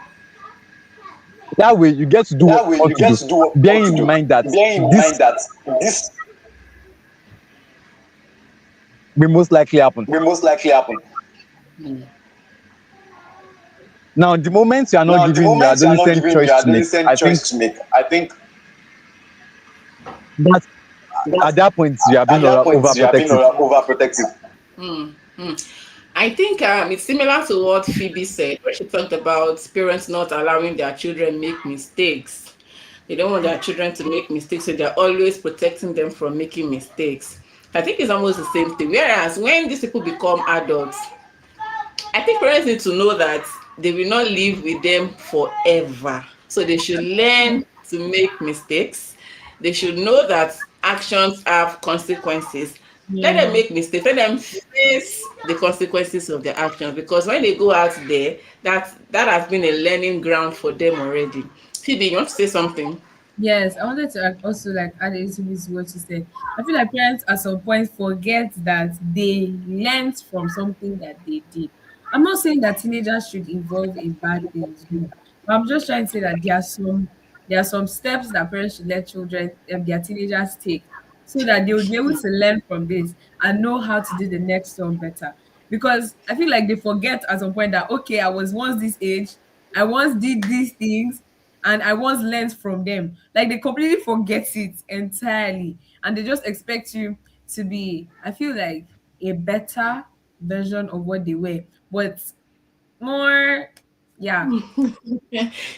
C: That way, you get to do what
D: That
C: you
D: way
C: want
D: you
C: to
D: get
C: do,
D: to do what you want
C: bearing
D: to
C: in
D: do.
C: mind that
D: Bearing in
C: this
D: mind that this
C: will most likely happen.
D: will most likely happen.
A: Mm.
C: Now, the moment you are not
D: Now, the
C: giving your
D: moment you are not
C: adolescent
D: giving
C: choice
D: your
C: to make,
D: adolescent
C: I think
D: choice to make, I think
C: that
D: that
C: at that point you are being
D: at that point you are being
C: overprotective.
D: overprotective.
A: Mm. Mm. I think it's similar to what Phoebe said, where she talked about parents not allowing their children make mistakes. They don't want their children to make mistakes, so they're always protecting them from making mistakes. I think it's almost the same thing. Whereas when these people become adults, I think parents need to know that they will not live with them forever. So they should learn to make mistakes. They should know that actions have consequences. Let them
B: Yeah.
A: make mistakes. Let them face the consequences of their actions. Because when they go out there, that has been a learning ground for them already. Phoebe, you want to say something?
B: Yes, I wanted to also like add a little bit to what you said. I feel like parents at some point forget that they learned from something that they did. I'm not saying that teenagers should involve in bad things, no. But I'm just trying to say that there are some steps that parents should let children their teenagers take so that they would be able to learn from this and know how to do the next one better. Because I feel like they forget at some point that okay, I was once this age, I once did these things, and I once learned from them. Like they completely forget it entirely, and they just expect you to be, I feel like, a better version of what they were, but more, yeah.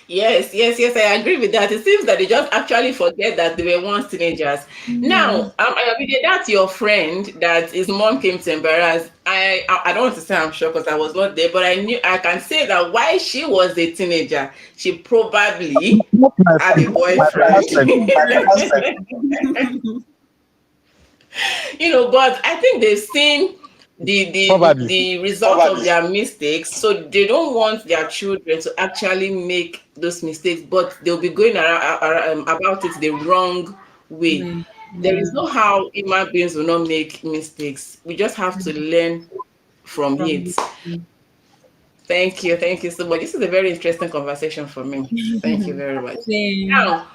A: Yes, I agree with that. It seems that they just actually forget that they were once teenagers. Now,
B: Mhm.
A: Ayomide, that's your friend that his mom came to embarrass. I don't want to say I'm sure because I was not there, but I can say that while she was a teenager, she probably
C: Not my
A: had
C: friend,
A: a
C: my
A: boyfriend.
C: brother's friend.
A: But I think they've seen the
C: Probably.
A: the result of their mistakes, so they don't want their children to actually make those mistakes, but they'll be going about it the wrong way.
B: Wait,
A: There is
B: yeah,
A: no how human beings will not make mistakes. We just have to learn from
B: from
A: it.
B: this.
A: Thank you so much. This is a very interesting conversation for me. Thank you very much.
B: Same.
A: Now,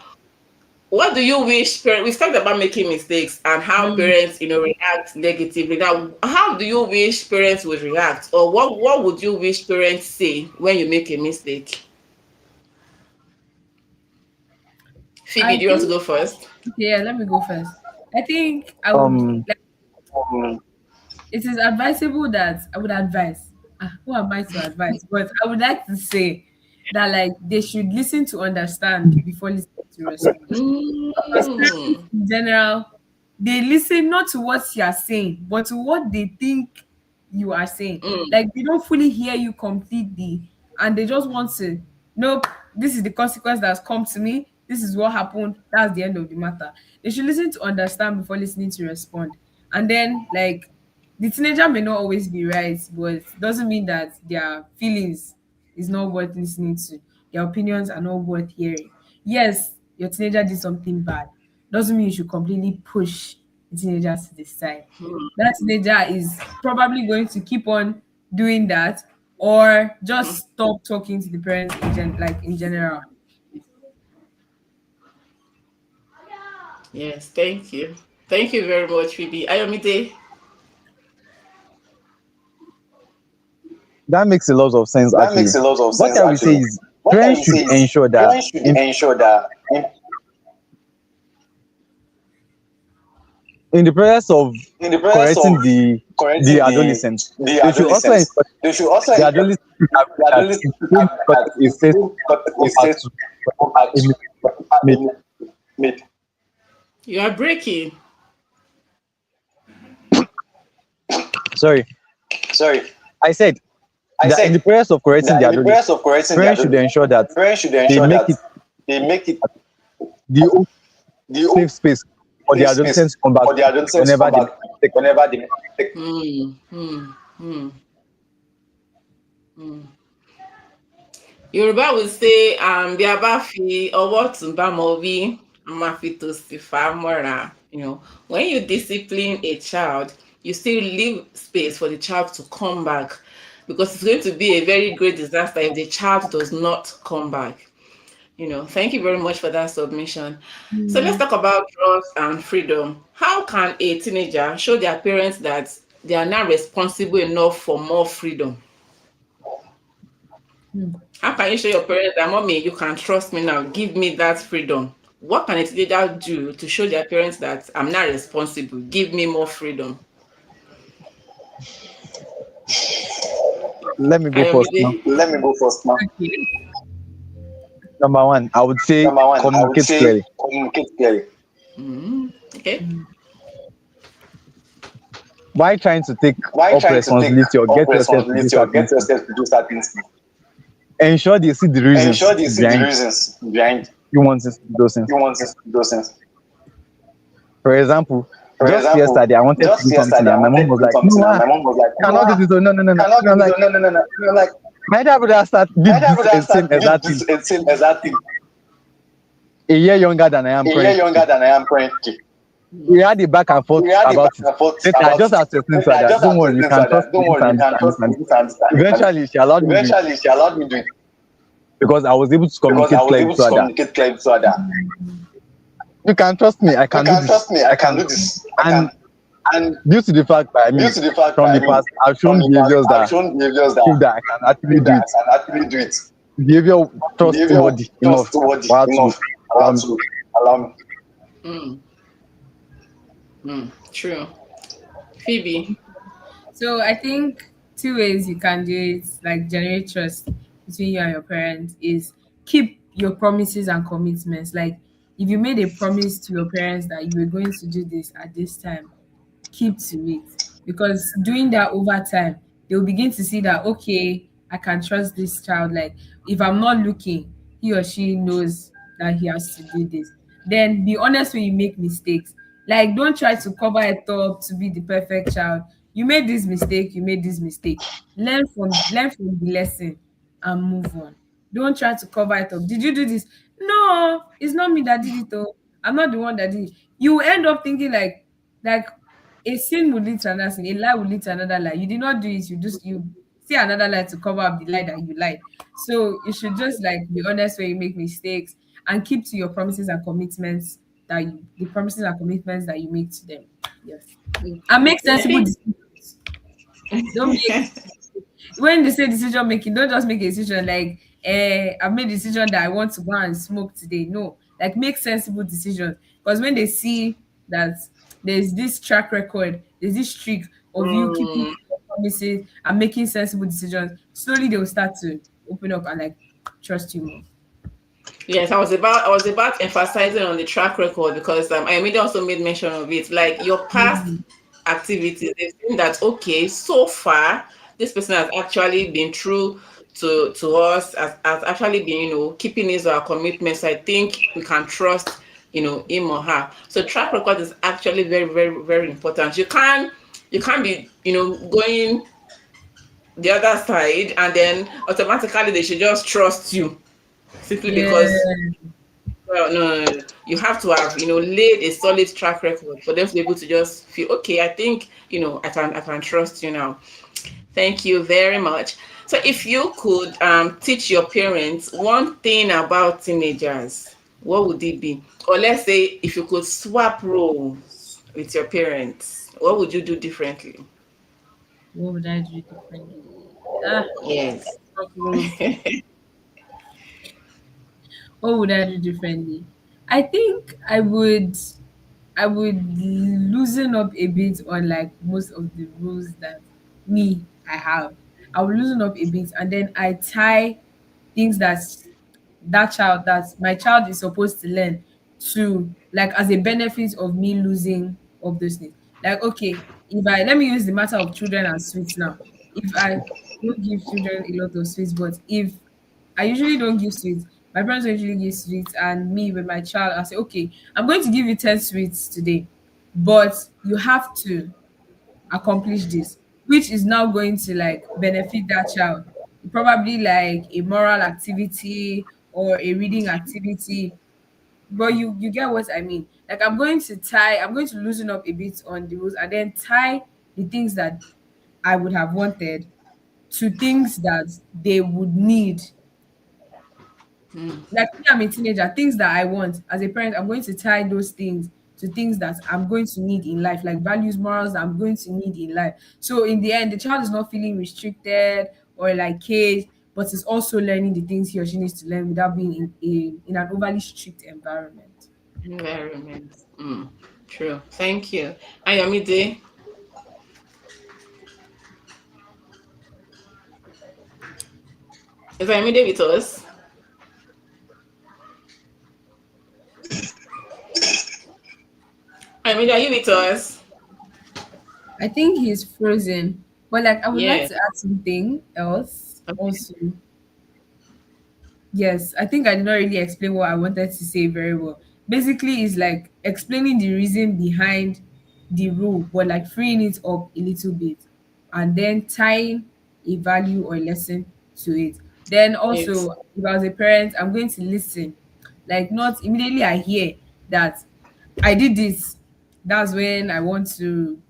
A: what do you wish parents? We've talked about making mistakes and how
B: Mm.
A: parents, react negatively. Now, how do you wish parents would react, or what would you wish parents say when you make a mistake? Phoebe,
B: I
A: do you want to
B: think,
A: go first?
B: okay, yeah, let me go first. I think I would
C: Um,
B: like, it is advisable that I would advise. Who am I to advise? But I would like to say that like they should listen to understand before listening to respond. Because parents
A: Mm,
B: in general, they listen not to what you are saying, but to what they think you are saying.
A: mm,
B: Like they don't fully hear you completely, and they just want to, nope, this is the consequence that's come to me. This is what happened. That's the end of the matter. They should listen to understand before listening to respond. And then, like, the teenager may not always be right, but it doesn't mean that their feelings is not worth listening to. Their opinions are not worth hearing. Yes, your teenager did something bad. Doesn't mean you should completely push the teenager to the side. That teenager is probably going to keep on doing that or
A: mm.
B: just stop talking to the parents like in general.
A: Yes, thank you. Thank you very much, Phoebe. Ayomide.
C: that makes a lot of sense
D: That
C: actually.
D: makes a lot of
C: What
D: sense
C: I will say
D: actually.
C: is
D: What I
C: parents
D: will say
C: should
D: is
C: ensure that
D: parents should ensure that
C: in the process of
D: in the process of
C: correcting the
D: correcting
C: adolescent,
D: the
C: they should also
D: adolescents,
C: ensure
D: they should also
C: the
D: ensure
C: adolescent
D: the
C: that
D: adolescents
C: don't got
D: that
C: a safe
D: got a
C: offer
D: safe
C: to
D: offer
C: a mate.
D: to mate.
A: You are breaking.
C: Sorry,
D: Sorry,
C: I said
D: I
C: that in the
D: said
C: process of correcting
D: that
C: the
D: in the
C: adolescent,
D: process of correcting the
C: parents should
D: adolescents,
C: ensure that
D: parents should
C: they
D: ensure
C: make
D: that
C: it
D: they make it
C: the
D: the
C: safe space for the
D: safe space
C: adolescents to come back
D: for the adolescents to
C: whenever
D: come
C: they
D: back
C: make mistake.
D: whenever they make.
A: Mm, mm, mm, mm. Yoruba will say, bí a bá fi ọwọ́ ọ̀tún bá mọ wí, a máa fi tòsì fà á mọ́ra. When you discipline a child, you still leave space for the child to come back because it's going to be a very great disaster if the child does not come back. Thank you very much for that submission. So let's
B: Mm.
A: talk about trust and freedom. How can a teenager show their parents that they are now responsible enough for more freedom?
B: Mm.
A: How can you show your parents that, mommy, you can trust me now? Give me that freedom. What can a teenager do to show their parents that I'm not responsible? Give me more freedom.
C: Let me go first now.
A: Ayomide.
D: Let me go first now.
B: Okay.
C: Number one, I would say
D: Number one, I would
C: communicate
D: say
C: clearly.
D: communicate clearly.
A: Okay.
B: Mm.
C: Why trying to take
D: Why
C: up
D: trying to take
C: responsibility or
D: up
C: get yourself to do
D: responsibility or
C: certain
D: get
C: things?
D: yourself to do certain things?
C: Ensure they see the reasons
D: Ensure they see the
C: behind
D: reasons behind
C: you wanting to do those things.
D: you want to do those things.
C: For example,
D: For
C: just
D: example,
C: yesterday I wanted to
D: just
C: do something
D: yesterday I
C: and my
D: wanted
C: mom
D: to
C: was
D: do
C: like, no,
D: something and my mom was like,
C: cannot do this. Oh, no, no, no, no.
D: cannot
C: And
D: do
C: I'm
D: this.
C: like,
D: No, no, no, no. And I'm like,
C: my dad would have
D: my
C: did
D: dad
C: this
D: would have
C: same
D: started did
C: exact thing.
D: this same exact thing.
C: a year younger than I am
D: a year
C: currently.
D: younger than I am currently.
C: We had a back and forth
D: We had a back
C: about it.
D: and forth
C: Later, I
D: about
C: just
D: it.
C: asked to explain to her
D: Later, I
C: that
D: just
C: don't
D: have to
C: worry, you
D: explain to
C: can
D: her
C: trust
D: that
C: me,
D: don't
C: this
D: worry, you
C: and this
D: can
C: and this
D: trust
C: and
D: me,
C: this.
D: this and this and this. And
C: Eventually, she allowed me do it
D: eventually, she allowed me do it
C: because I was able to
D: because I
C: communicate
D: was
C: clearly
D: able
C: to
D: to
C: her that
D: communicate clearly to her that
C: you can trust me, I
D: you
C: can do
D: can
C: this,
D: trust me, I
C: I
D: can
C: can
D: do
C: do this.
D: this. I
C: And
D: can. And
C: due to the fact that
D: due to the fact
C: from
D: that
C: the past, I've
D: from
C: shown
D: the past,
C: behaviors
D: I've
C: that
D: shown behaviors
C: prove
D: that
C: that I can actually
D: prove
C: do
D: that
C: it.
D: I can actually do it.
C: Behavior
D: Behavior
C: trustworthy enough
D: trustworthy
C: for her to
D: enough for
C: allow
D: her
C: me.
D: to allow me.
A: Mm, true. Phoebe.
B: So I think two ways you can do it, like generate trust between you and your parents, is keep your promises and commitments. Like if you made a promise to your parents that you were going to do this at this time, keep to it, because doing that over time they'll begin to see that, okay, I can trust this child. Like if I'm not looking, he or she knows that he has to do this. Then be honest when you make mistakes. Like don't try to cover it up to be the perfect child. You made this mistake, you made this mistake. Learn from the lesson and move on. Don't try to cover it up. Did you do this? No, it's not me that did it. Oh, I'm not the one that did it. You end up thinking like a sin would lead to another sin, a lie would lead to another lie. You did not do it, you see another lie to cover up the lie that you lied. So you should just like be honest when you make mistakes and keep to your promises and commitments the promises and commitments that you make to them. Yes. And make
A: I
B: sensible
A: think
B: decisions. Don't make when they say decision making, don't just make a decision like, I've made a decision that I want to go and smoke today. No, like make sensible decisions. Because when they see that there's this track record, there's this streak of you keeping
A: mm,
B: to your promises and making sensible decisions, slowly they will start to open up and like trust you more.
A: yes, I was about emphasizing on the track record because I mean, they also made mention of it. Like your past
B: Mhm.
A: activities, they've seen that okay, so far this person has actually been true to us, has actually been, keeping his or her commitments. I think we can trust, him or her. So track record is actually very, very, very important. You can't be, going the other side and then automatically they should just trust you simply
B: Yeah.
A: because, well, no, no, no. You have to have, laid a solid track record for them to be able to just feel, okay, I think, I can trust you now. Thank you very much. So if you could teach your parents one thing about teenagers, what would it be? Or let's say if you could swap roles with your parents, what would you do differently?
B: What would I do differently? Ah,
A: Yes.
B: fuck rules. What would I do differently? I think I would loosen up a bit on like most of the rules that I have. I would loosen up a bit and then I tie things that my child is supposed to learn to like as a benefit of me losing of those things. Like okay, if I let me use the matter of children and sweets now. If I don't give children a lot of sweets, but if I usually don't give sweets. My parents don't usually give sweets, and me with my child, I say, okay, I'm going to give you 10 sweets today, but you have to accomplish this, which is now going to like benefit that child. Probably like a moral activity or a reading activity. But you get what I mean. Like I'm going to loosen up a bit on the rules and then tie the things that I would have wanted to things that they would need. Like me, I'm a teenager, things that I want as a parent, I'm going to tie those things to things that I'm going to need in life, like values, morals that I'm going to need in life. So in the end, the child is not feeling restricted or like caged, but is also learning the things he or she needs to learn without being in an overly strict environment.
A: Environment. True. Thank you. Ayomide, is Ayomide with us? Ayomide, are you with us?
B: I think he's frozen, but like I would like
A: Yes.
B: to add something else
A: Okay.
B: also. Yes, I think I did not really explain what I wanted to say very well. Basically, it's like explaining the reason behind the rule, but like freeing it up a little bit and then tying a value or lesson to it. Then
A: It's
B: also, if I was a parent, I'm going to listen. Like not immediately I hear that I did this, that's when I want to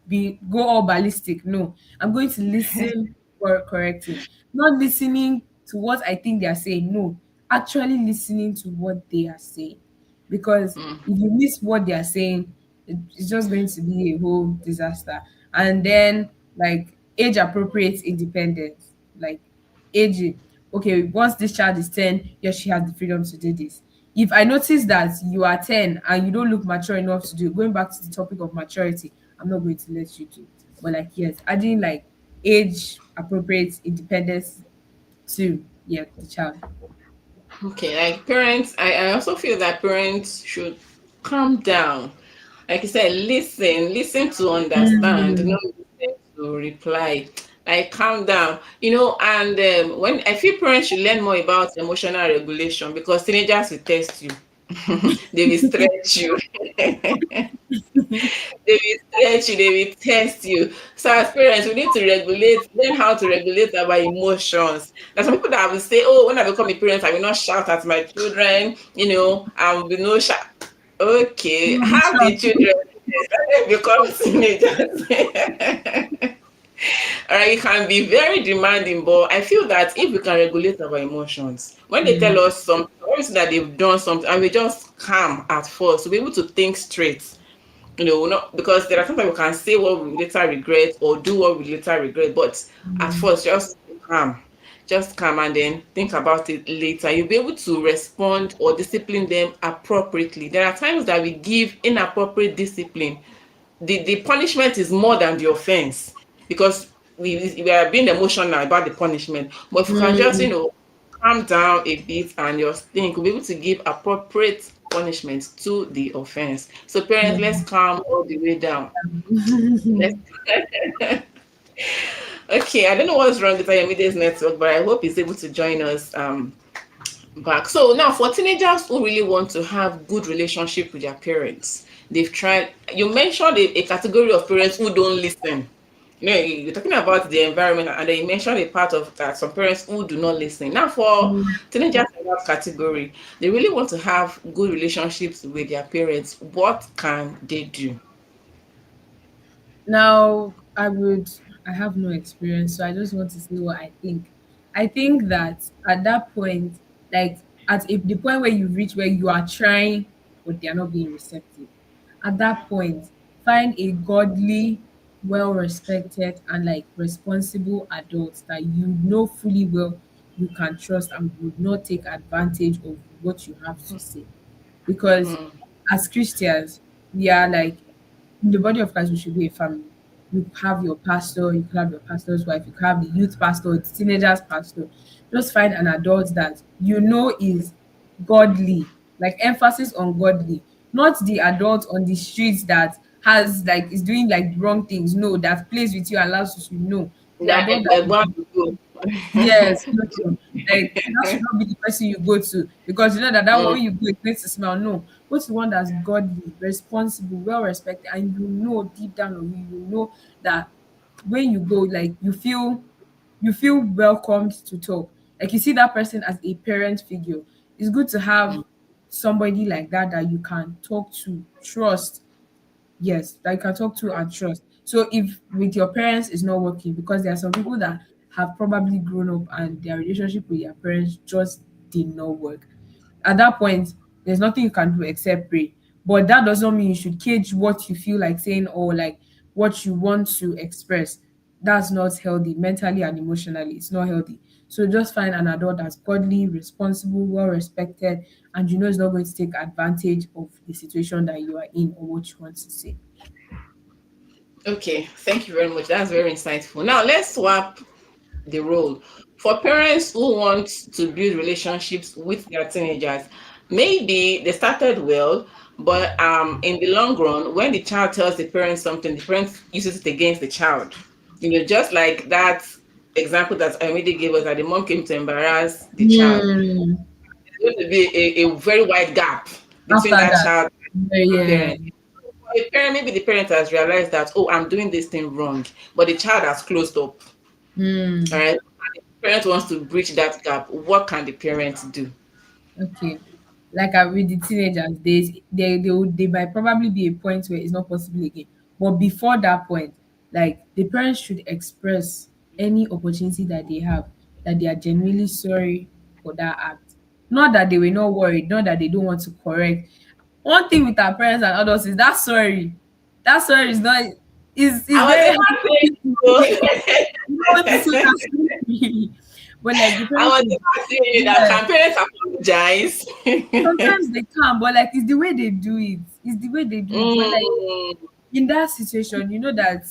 B: be go all ballistic. No, I'm going to listen for correcting, not listening to what I think they are saying. No, actually listening to what they are saying, because if you miss what they are saying, it's just going to be a whole disaster. And then like age appropriate independence, like age. Okay, once this child is 10, yes, she has the freedom to do this. If I notice that you are 10 and you don't look mature enough to do it, going back to the topic of maturity, I'm not going to let you do. But like yes, adding like age appropriate independence to yeah the child.
A: Okay, like parents, I also feel that parents should calm down. Like you said, listen to understand,
B: Mm.
A: not listen to reply. Like calm down, and when I feel parents should learn more about emotional regulation because teenagers will test you. They will stretch you. They will stretch you, they will test you. So as parents, we need to learn how to regulate our emotions. There's some people that will say, oh, when I become a parent, I will not shout at my children, I will no shout. Okay,
B: You will be
A: have the
B: shocked.
A: children become teenagers. All right, it can be very demanding, but I feel that if we can regulate our emotions, when they tell us something, obviously that they've done something, and we just calm at first, to be able to think straight. Not because there are times that we can say what we later regret or do what we later regret, but at first, just calm and then think about it later. You'll be able to respond or discipline them appropriately. There are times that we give inappropriate discipline. The punishment is more than the offense because we are being emotional about the punishment. But if you can just,
B: Mm.
A: calm down a bit and just think, we'll be able to give appropriate punishment to the offense. So
B: Yeah.
A: parents, let's calm all the way down. Let's Okay, I don't know what's wrong with Ayamide's network, but I hope he's able to join us back. So now for teenagers who really want to have good relationship with their parents, they've tried you mentioned a category of parents who don't listen. You're talking about the environment, and then you mentioned a part of that some parents who do not listen. Now, for teenagers in that category, they really want to have good relationships with their parents. What can they do?
B: Now, I have no experience, so I just want to say what I think. I think that at that point, like at if the point where you reach where you are trying, but they are not being receptive, at that point, find a godly, well respected, and like responsible adult that you know fully well you can trust and would not take advantage of what you have to say. Because as Christians, we are like in the body of Christ, we should be a family. You have your pastor, you could have your pastor's wife, you could have the youth pastor, the teenagers pastor. Just find an adult that you know is godly, like emphasis on godly, not the adult on the streets that has like is doing like wrong things. No, that plays with you, allows you to know the
A: That
B: adult that
A: one to go.
B: yes, no, no. Like that should not be the person you go to because you know that one
A: Mm,
B: when you go it makes a smile. No, go to one that's godly, responsible, well respected, and you know deep down on you, you know that when you go, like you feel welcomed to talk. Like you see that person as a parent figure. It's good to have somebody like that that you can talk to, trust. Yes, that you can talk to and trust. So if with your parents is not working, because there are some people that have probably grown up and their relationship with their parents just did not work. At that point, there's nothing you can do except pray. But that doesn't mean you should cage what you feel like saying or like what you want to express. That's not healthy mentally and emotionally. It's not healthy. So just find an adult that's godly, responsible, well respected, and you know it's not going to take advantage of the situation that you are in or what you want to say.
A: okay, thank you very much. That's very insightful. Now let's swap the role for parents who want to build relationships with their teenagers. Maybe they started well, but in the long run, when the child tells the parent something, the parent uses it against the child. Just like that example that Amide gave us, that the mom came to embarrass the child.
B: Hmm.
A: There's going to be a very wide gap between
B: After
A: that
B: that,
A: child and the
B: yeah.
A: parent. For a parent, maybe the parent has realized that, oh, I'm doing this thing wrong, but the child has closed up. All
B: Hmm.
A: right. And if the parent wants to bridge that gap, what can the parent do?
B: Okay. like with the teenagers, they might probably be a point where it's not possible again. But before that point, like the parents should express any opportunity that they have that they are genuinely sorry for that act. Not that they were not worried, not that they don't want to correct. One thing with our parents and adults is that sorry. That sorry is not is
A: I was
B: very
A: even
B: hard for
A: saying
B: people to say.
A: so.
B: You don't want to say that sorry. But like the
A: I
B: parents
A: was
B: should,
A: even saying that
B: yeah.
A: can parents apologize?
B: Sometimes they can, but like it's the way they do it. It's the way they do it. But like
A: Mm,
B: in that situation, you know that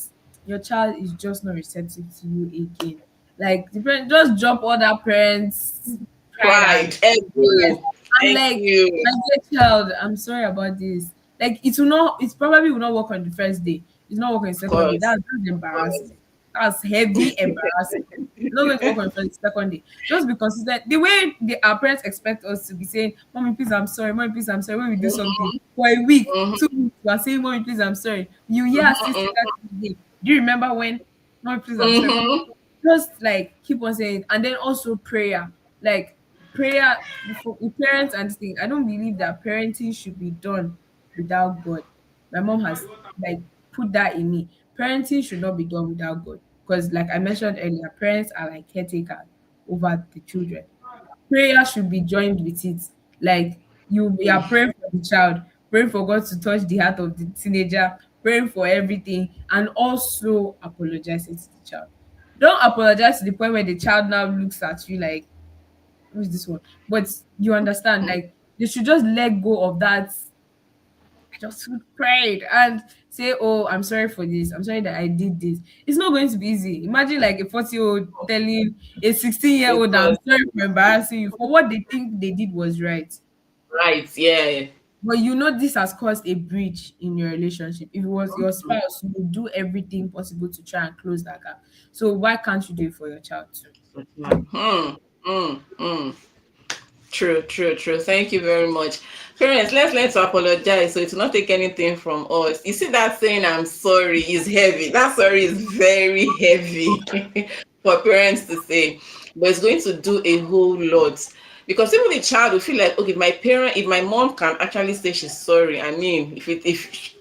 B: your child is just not receptive to you again. Like the parent just drop all that parents' pride and
A: pride,
B: yes,
A: ego.
B: and
A: Thank
B: like
A: you.
B: my dear child, I'm sorry about this. Like it will not. It probably will not work on the first day. It's not working on the
A: Of
B: second day.
A: course.
B: That's
A: Of course.
B: embarrassment. That's heavy embarrassment. It's not going to work on the first, second day. Just be consistent. The way our parents expect us to be saying, "Mommy, please, I'm sorry. Mommy, please, I'm sorry." When we do something for a week,
A: Mhm,
B: 2 weeks, we are saying, "Mommy, please, I'm sorry." You hear us still say
A: mhm,
B: that again. Do you remember when? "Mommy, please, I'm sorry."
A: mhm,
B: Just like keep on saying, it. And then also prayer. Like prayer for with parents and this thing. I don't believe that parenting should be done without God. My mom has like put that in me. Parenting should not be done without God. Because like I mentioned earlier, parents are like caretakers over the children. Prayer should be joined with it. Like you are praying for the child, praying for God to touch the heart of the teenager, praying for everything, and also apologizing to the child. Don't apologize to the point where the child now looks at you like, who's this one? But you understand, like they should just let go of that. I just prayed and say, "Oh, I'm sorry for this. I'm sorry that I did this." It's not going to be easy. Imagine like a 40-year-old telling a 16-year-old, "I'm
A: because
B: sorry for embarrassing you," for what they think they did was right.
A: right, yeah.
B: But you know this has caused a breach in your relationship. If it was your spouse, you would do everything possible to try and close that gap. So why can't you do it for your child too?
A: Hmm. Hmm. True, true, true. Thank you very much. Parents, let's learn to apologize so it will not take anything from us. You see that saying I'm sorry is heavy. That sorry is very heavy for parents to say. But it's going to do a whole lot. Because even the child will feel like, okay, if my mom can actually say she's sorry, I mean, if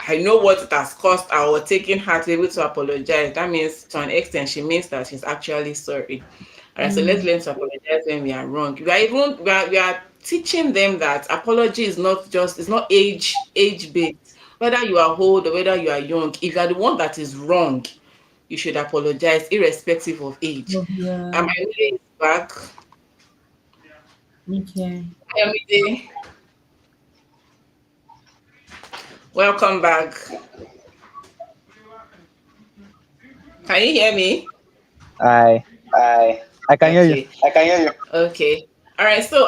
A: I know what it has cost her or taking her to be able to apologize, that means to an extent she means that she's actually sorry. All right, so let's
B: Mm,
A: learn to apologize when we are wrong. We are teaching them that apology is not just it's not age based. Whether you are old or whether you are young, if you are the one that is wrong, you should apologize irrespective of age.
B: yeah.
A: Ayomide is back.
B: Okay.
A: Ayomide, welcome back. Can you hear me?
C: I
D: I
C: I can hear you.
A: Okay.
D: I can hear you.
A: Okay. All right. So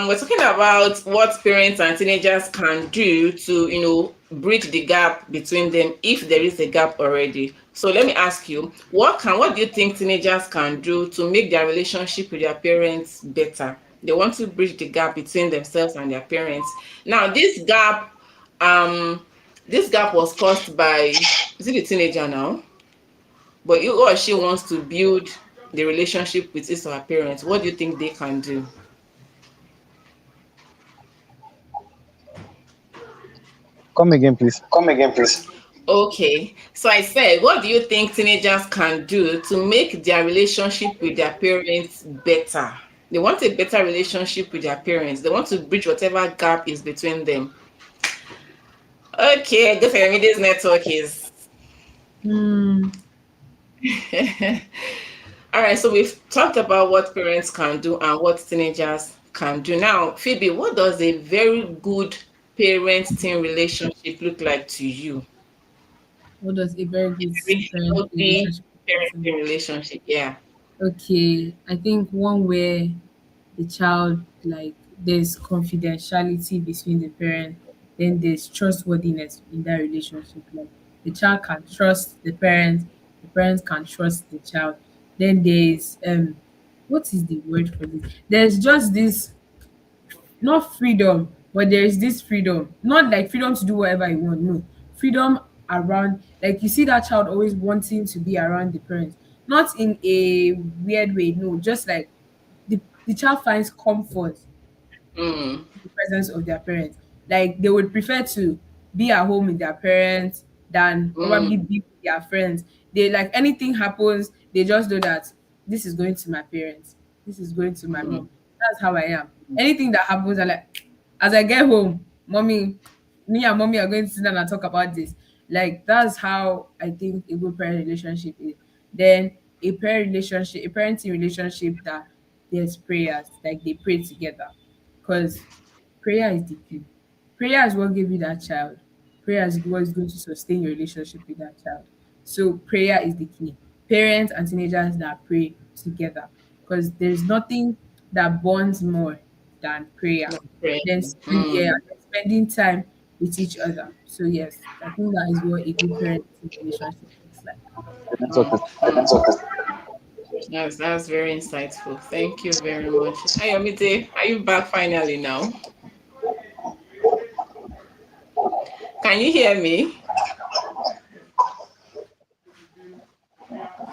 A: we're talking about what parents and teenagers can do to, bridge the gap between them if there is a gap already. So let me ask you, what do you think teenagers can do to make their relationship with their parents better? They want to bridge the gap between themselves and their parents. Now, this gap was caused by, is it the teenager now? But he or she wants to build the relationship with his or her parents. What do you think they can do?
C: Come again, please.
D: Come again, please.
A: Okay, so I said, what do you think teenagers can do to make their relationship with their parents better? They want a better relationship with their parents. They want to bridge whatever gap is between them. Okay, good for me. This network is.
B: Hmm.
A: All right, so we've talked about what parents can do and what teenagers can do. Now, Phoebe, what does a very good parent-teen relationship look like to you?
B: What does a very good
A: Very
B: parent
A: healthy
B: relationship to?
A: parenting relationship. Yeah.
B: Okay, I think one where the child, like there's confidentiality between the parent, then there's trustworthiness in that relationship. Like the child can trust the parents can trust the child. Then there's what is the word for this? There's just this, not freedom, but there is this freedom, not like freedom to do whatever you want. No, freedom around, like you see that child always wanting to be around the parents, not in a weird way. No, just like the child finds comfort
A: Mm.
B: the presence of their parents. Like they would prefer to be at home with their parents than probably
A: Mm.
B: be with their friends. They like anything happens, they just know that this is going to my parents, this is going to my
A: Mm.
B: mom. That's how I am. Anything that happens, I like as I get home, mommy, me and mommy are going to sit down and talk about this. Like that's how I think a good parent relationship is. Then a parenting relationship that there's prayers, like they pray together. Because prayer is the key. Prayer is what gave you that child. Prayer is what is going to sustain your relationship with that child. So prayer is the key. Parents and teenagers that pray together. Because there's nothing that bonds more than prayer.
A: No, great.
B: Then
A: Mm.
B: spending time with each other. So yes, I think that is what a good parenting relationship looks like.
C: The network
A: Mm.
C: is
A: Mm. That's very insightful. Thank you very much. Ayomide, are you back finally now? Can you hear me?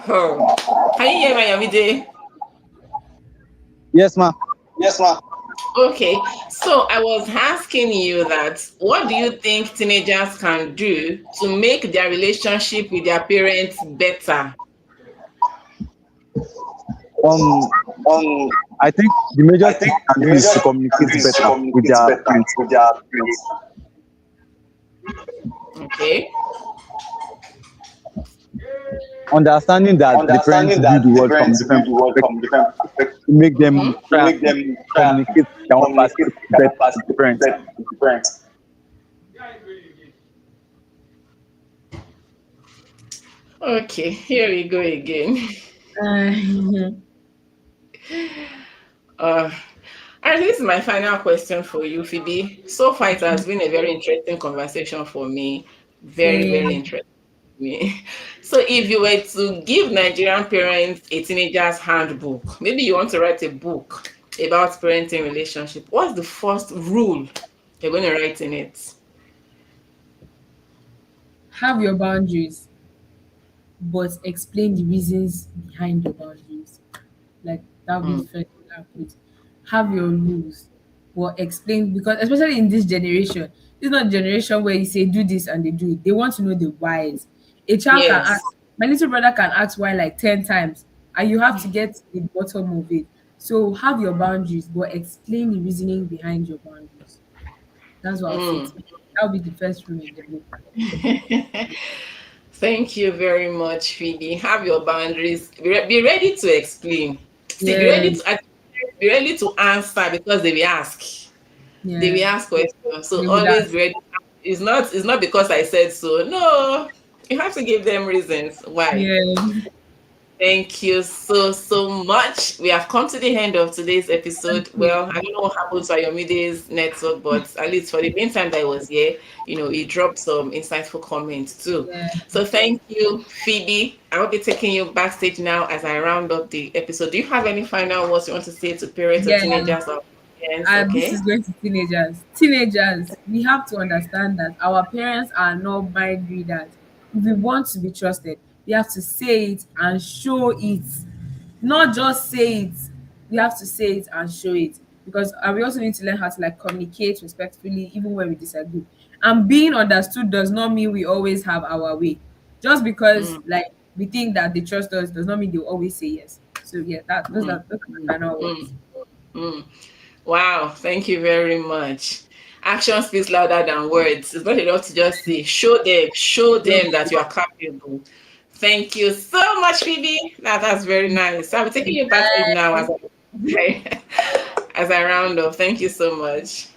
A: Oh, can you hear me, Ayomide?
C: yes, ma.
D: Yes, ma'am.
A: Okay, so I was asking you that what do you think teenagers can do to make their relationship with their parents better?
C: Um,
D: Um,
C: I think the major
D: I
C: thing
D: think
C: they can
D: the
C: do is
D: major
C: to
D: thing they can
C: communicate
D: do is to
C: better with
D: communicate
C: their
D: better
C: parents.
D: with their parents.
A: Okay.
C: Understanding that the parents
D: Understanding
C: view
D: that
C: the
D: the
C: world from
D: parents view
C: different
D: the world
C: perspectives,
D: from different perspectives,
C: to make them
A: Mm-hmm.
C: try
D: make
C: and
D: them try and
C: communicate their own
D: communicate
C: perspective
D: their
C: better
D: own
C: with the
D: perspective
C: parents.
D: better with the parents.
A: Okay, here we go again. Uh, and this is my final question for you, Phoebe. So far, it has been a very interesting conversation for me. Very, very
B: Same.
A: interesting for me. So, if you were to give Nigerian parents a teenager's handbook, maybe you want to write a book about parenting relationship, what's the first rule you're going to write in it?
B: Have your boundaries, but explain the reasons behind your boundaries. Like that would be the
A: Mm.
B: first thing I put. Have your rules, but explain because especially in this generation, it's not a generation where you say do this and they do it. They want to know the whys. A child can
A: Yes.
B: ask, my little brother can ask why like 10 times, and you have to get to the bottom of it. So have your boundaries, but explain the reasoning behind your boundaries. That's what I'll say
A: Mm.
B: to you. That will be the first rule in the book.
A: Thank you very much, Phoebe. Have your boundaries. Be ready to explain. See,
B: Yeah,
A: be ready to answer because they will ask. They
B: yeah.
A: will ask questions. So
B: They would
A: always
B: ask.
A: be ready. It's not because I said so. No, you have to give them reasons why.
B: Yeah.
A: Thank you so much. We have come to the end of today's episode.
B: Okay.
A: Well, I don't know what happened to Ayomide's network, but at least for the meantime that I was here, he dropped some insightful comments too.
B: Yeah.
A: So thank you, Phoebe. I will be taking you backstage now as I round up the episode. Do you have any final words you want to say to parents or
B: Yeah.
A: teenagers or parents?
B: This is
A: Okay.
B: going to teenagers. Teenagers, we have to understand that our parents are not mind readers. If we want to be trusted, we have to say it and show it. Not just say it. We have to say it and show it. Because we also need to learn how to like communicate respectfully, even when we disagree. And being understood does not mean we always have our way. Just because
A: Mm,
B: like we think that they trust us does not mean they'll always say yes. So yeah,
A: mm,
B: those are
A: mm,
B: my final
A: mm,
B: words.
A: mm. Wow, thank you very much. Action speaks louder than words. It's not enough to just say, show them that you are capable. Thank you so much, Phoebe. That's very nice. So I'm taking you backstage now as as I round off. Thank you so much.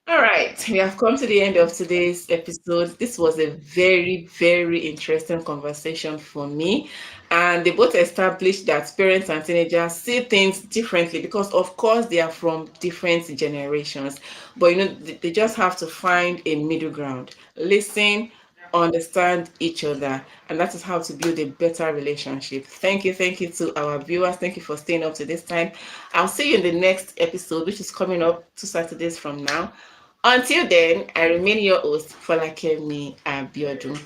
A: All right, we have come to the end of today's episode. This was a very, very interesting conversation for me. And they both established that parents and teenagers see things differently because, of course, they are from different generations. But, they just have to find a middle ground, listen, understand each other. And that is how to build a better relationship. Thank you to our viewers. Thank you for staying up to this time. I'll see you in the next episode, which is coming up 2 Saturdays from now. Until then, I remain your host, Folakemi Abiodun.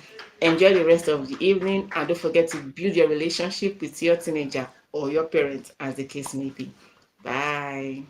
A: Enjoy the rest of the evening and don't forget to build your relationship with your teenager or your parents, as the case may be. Bye.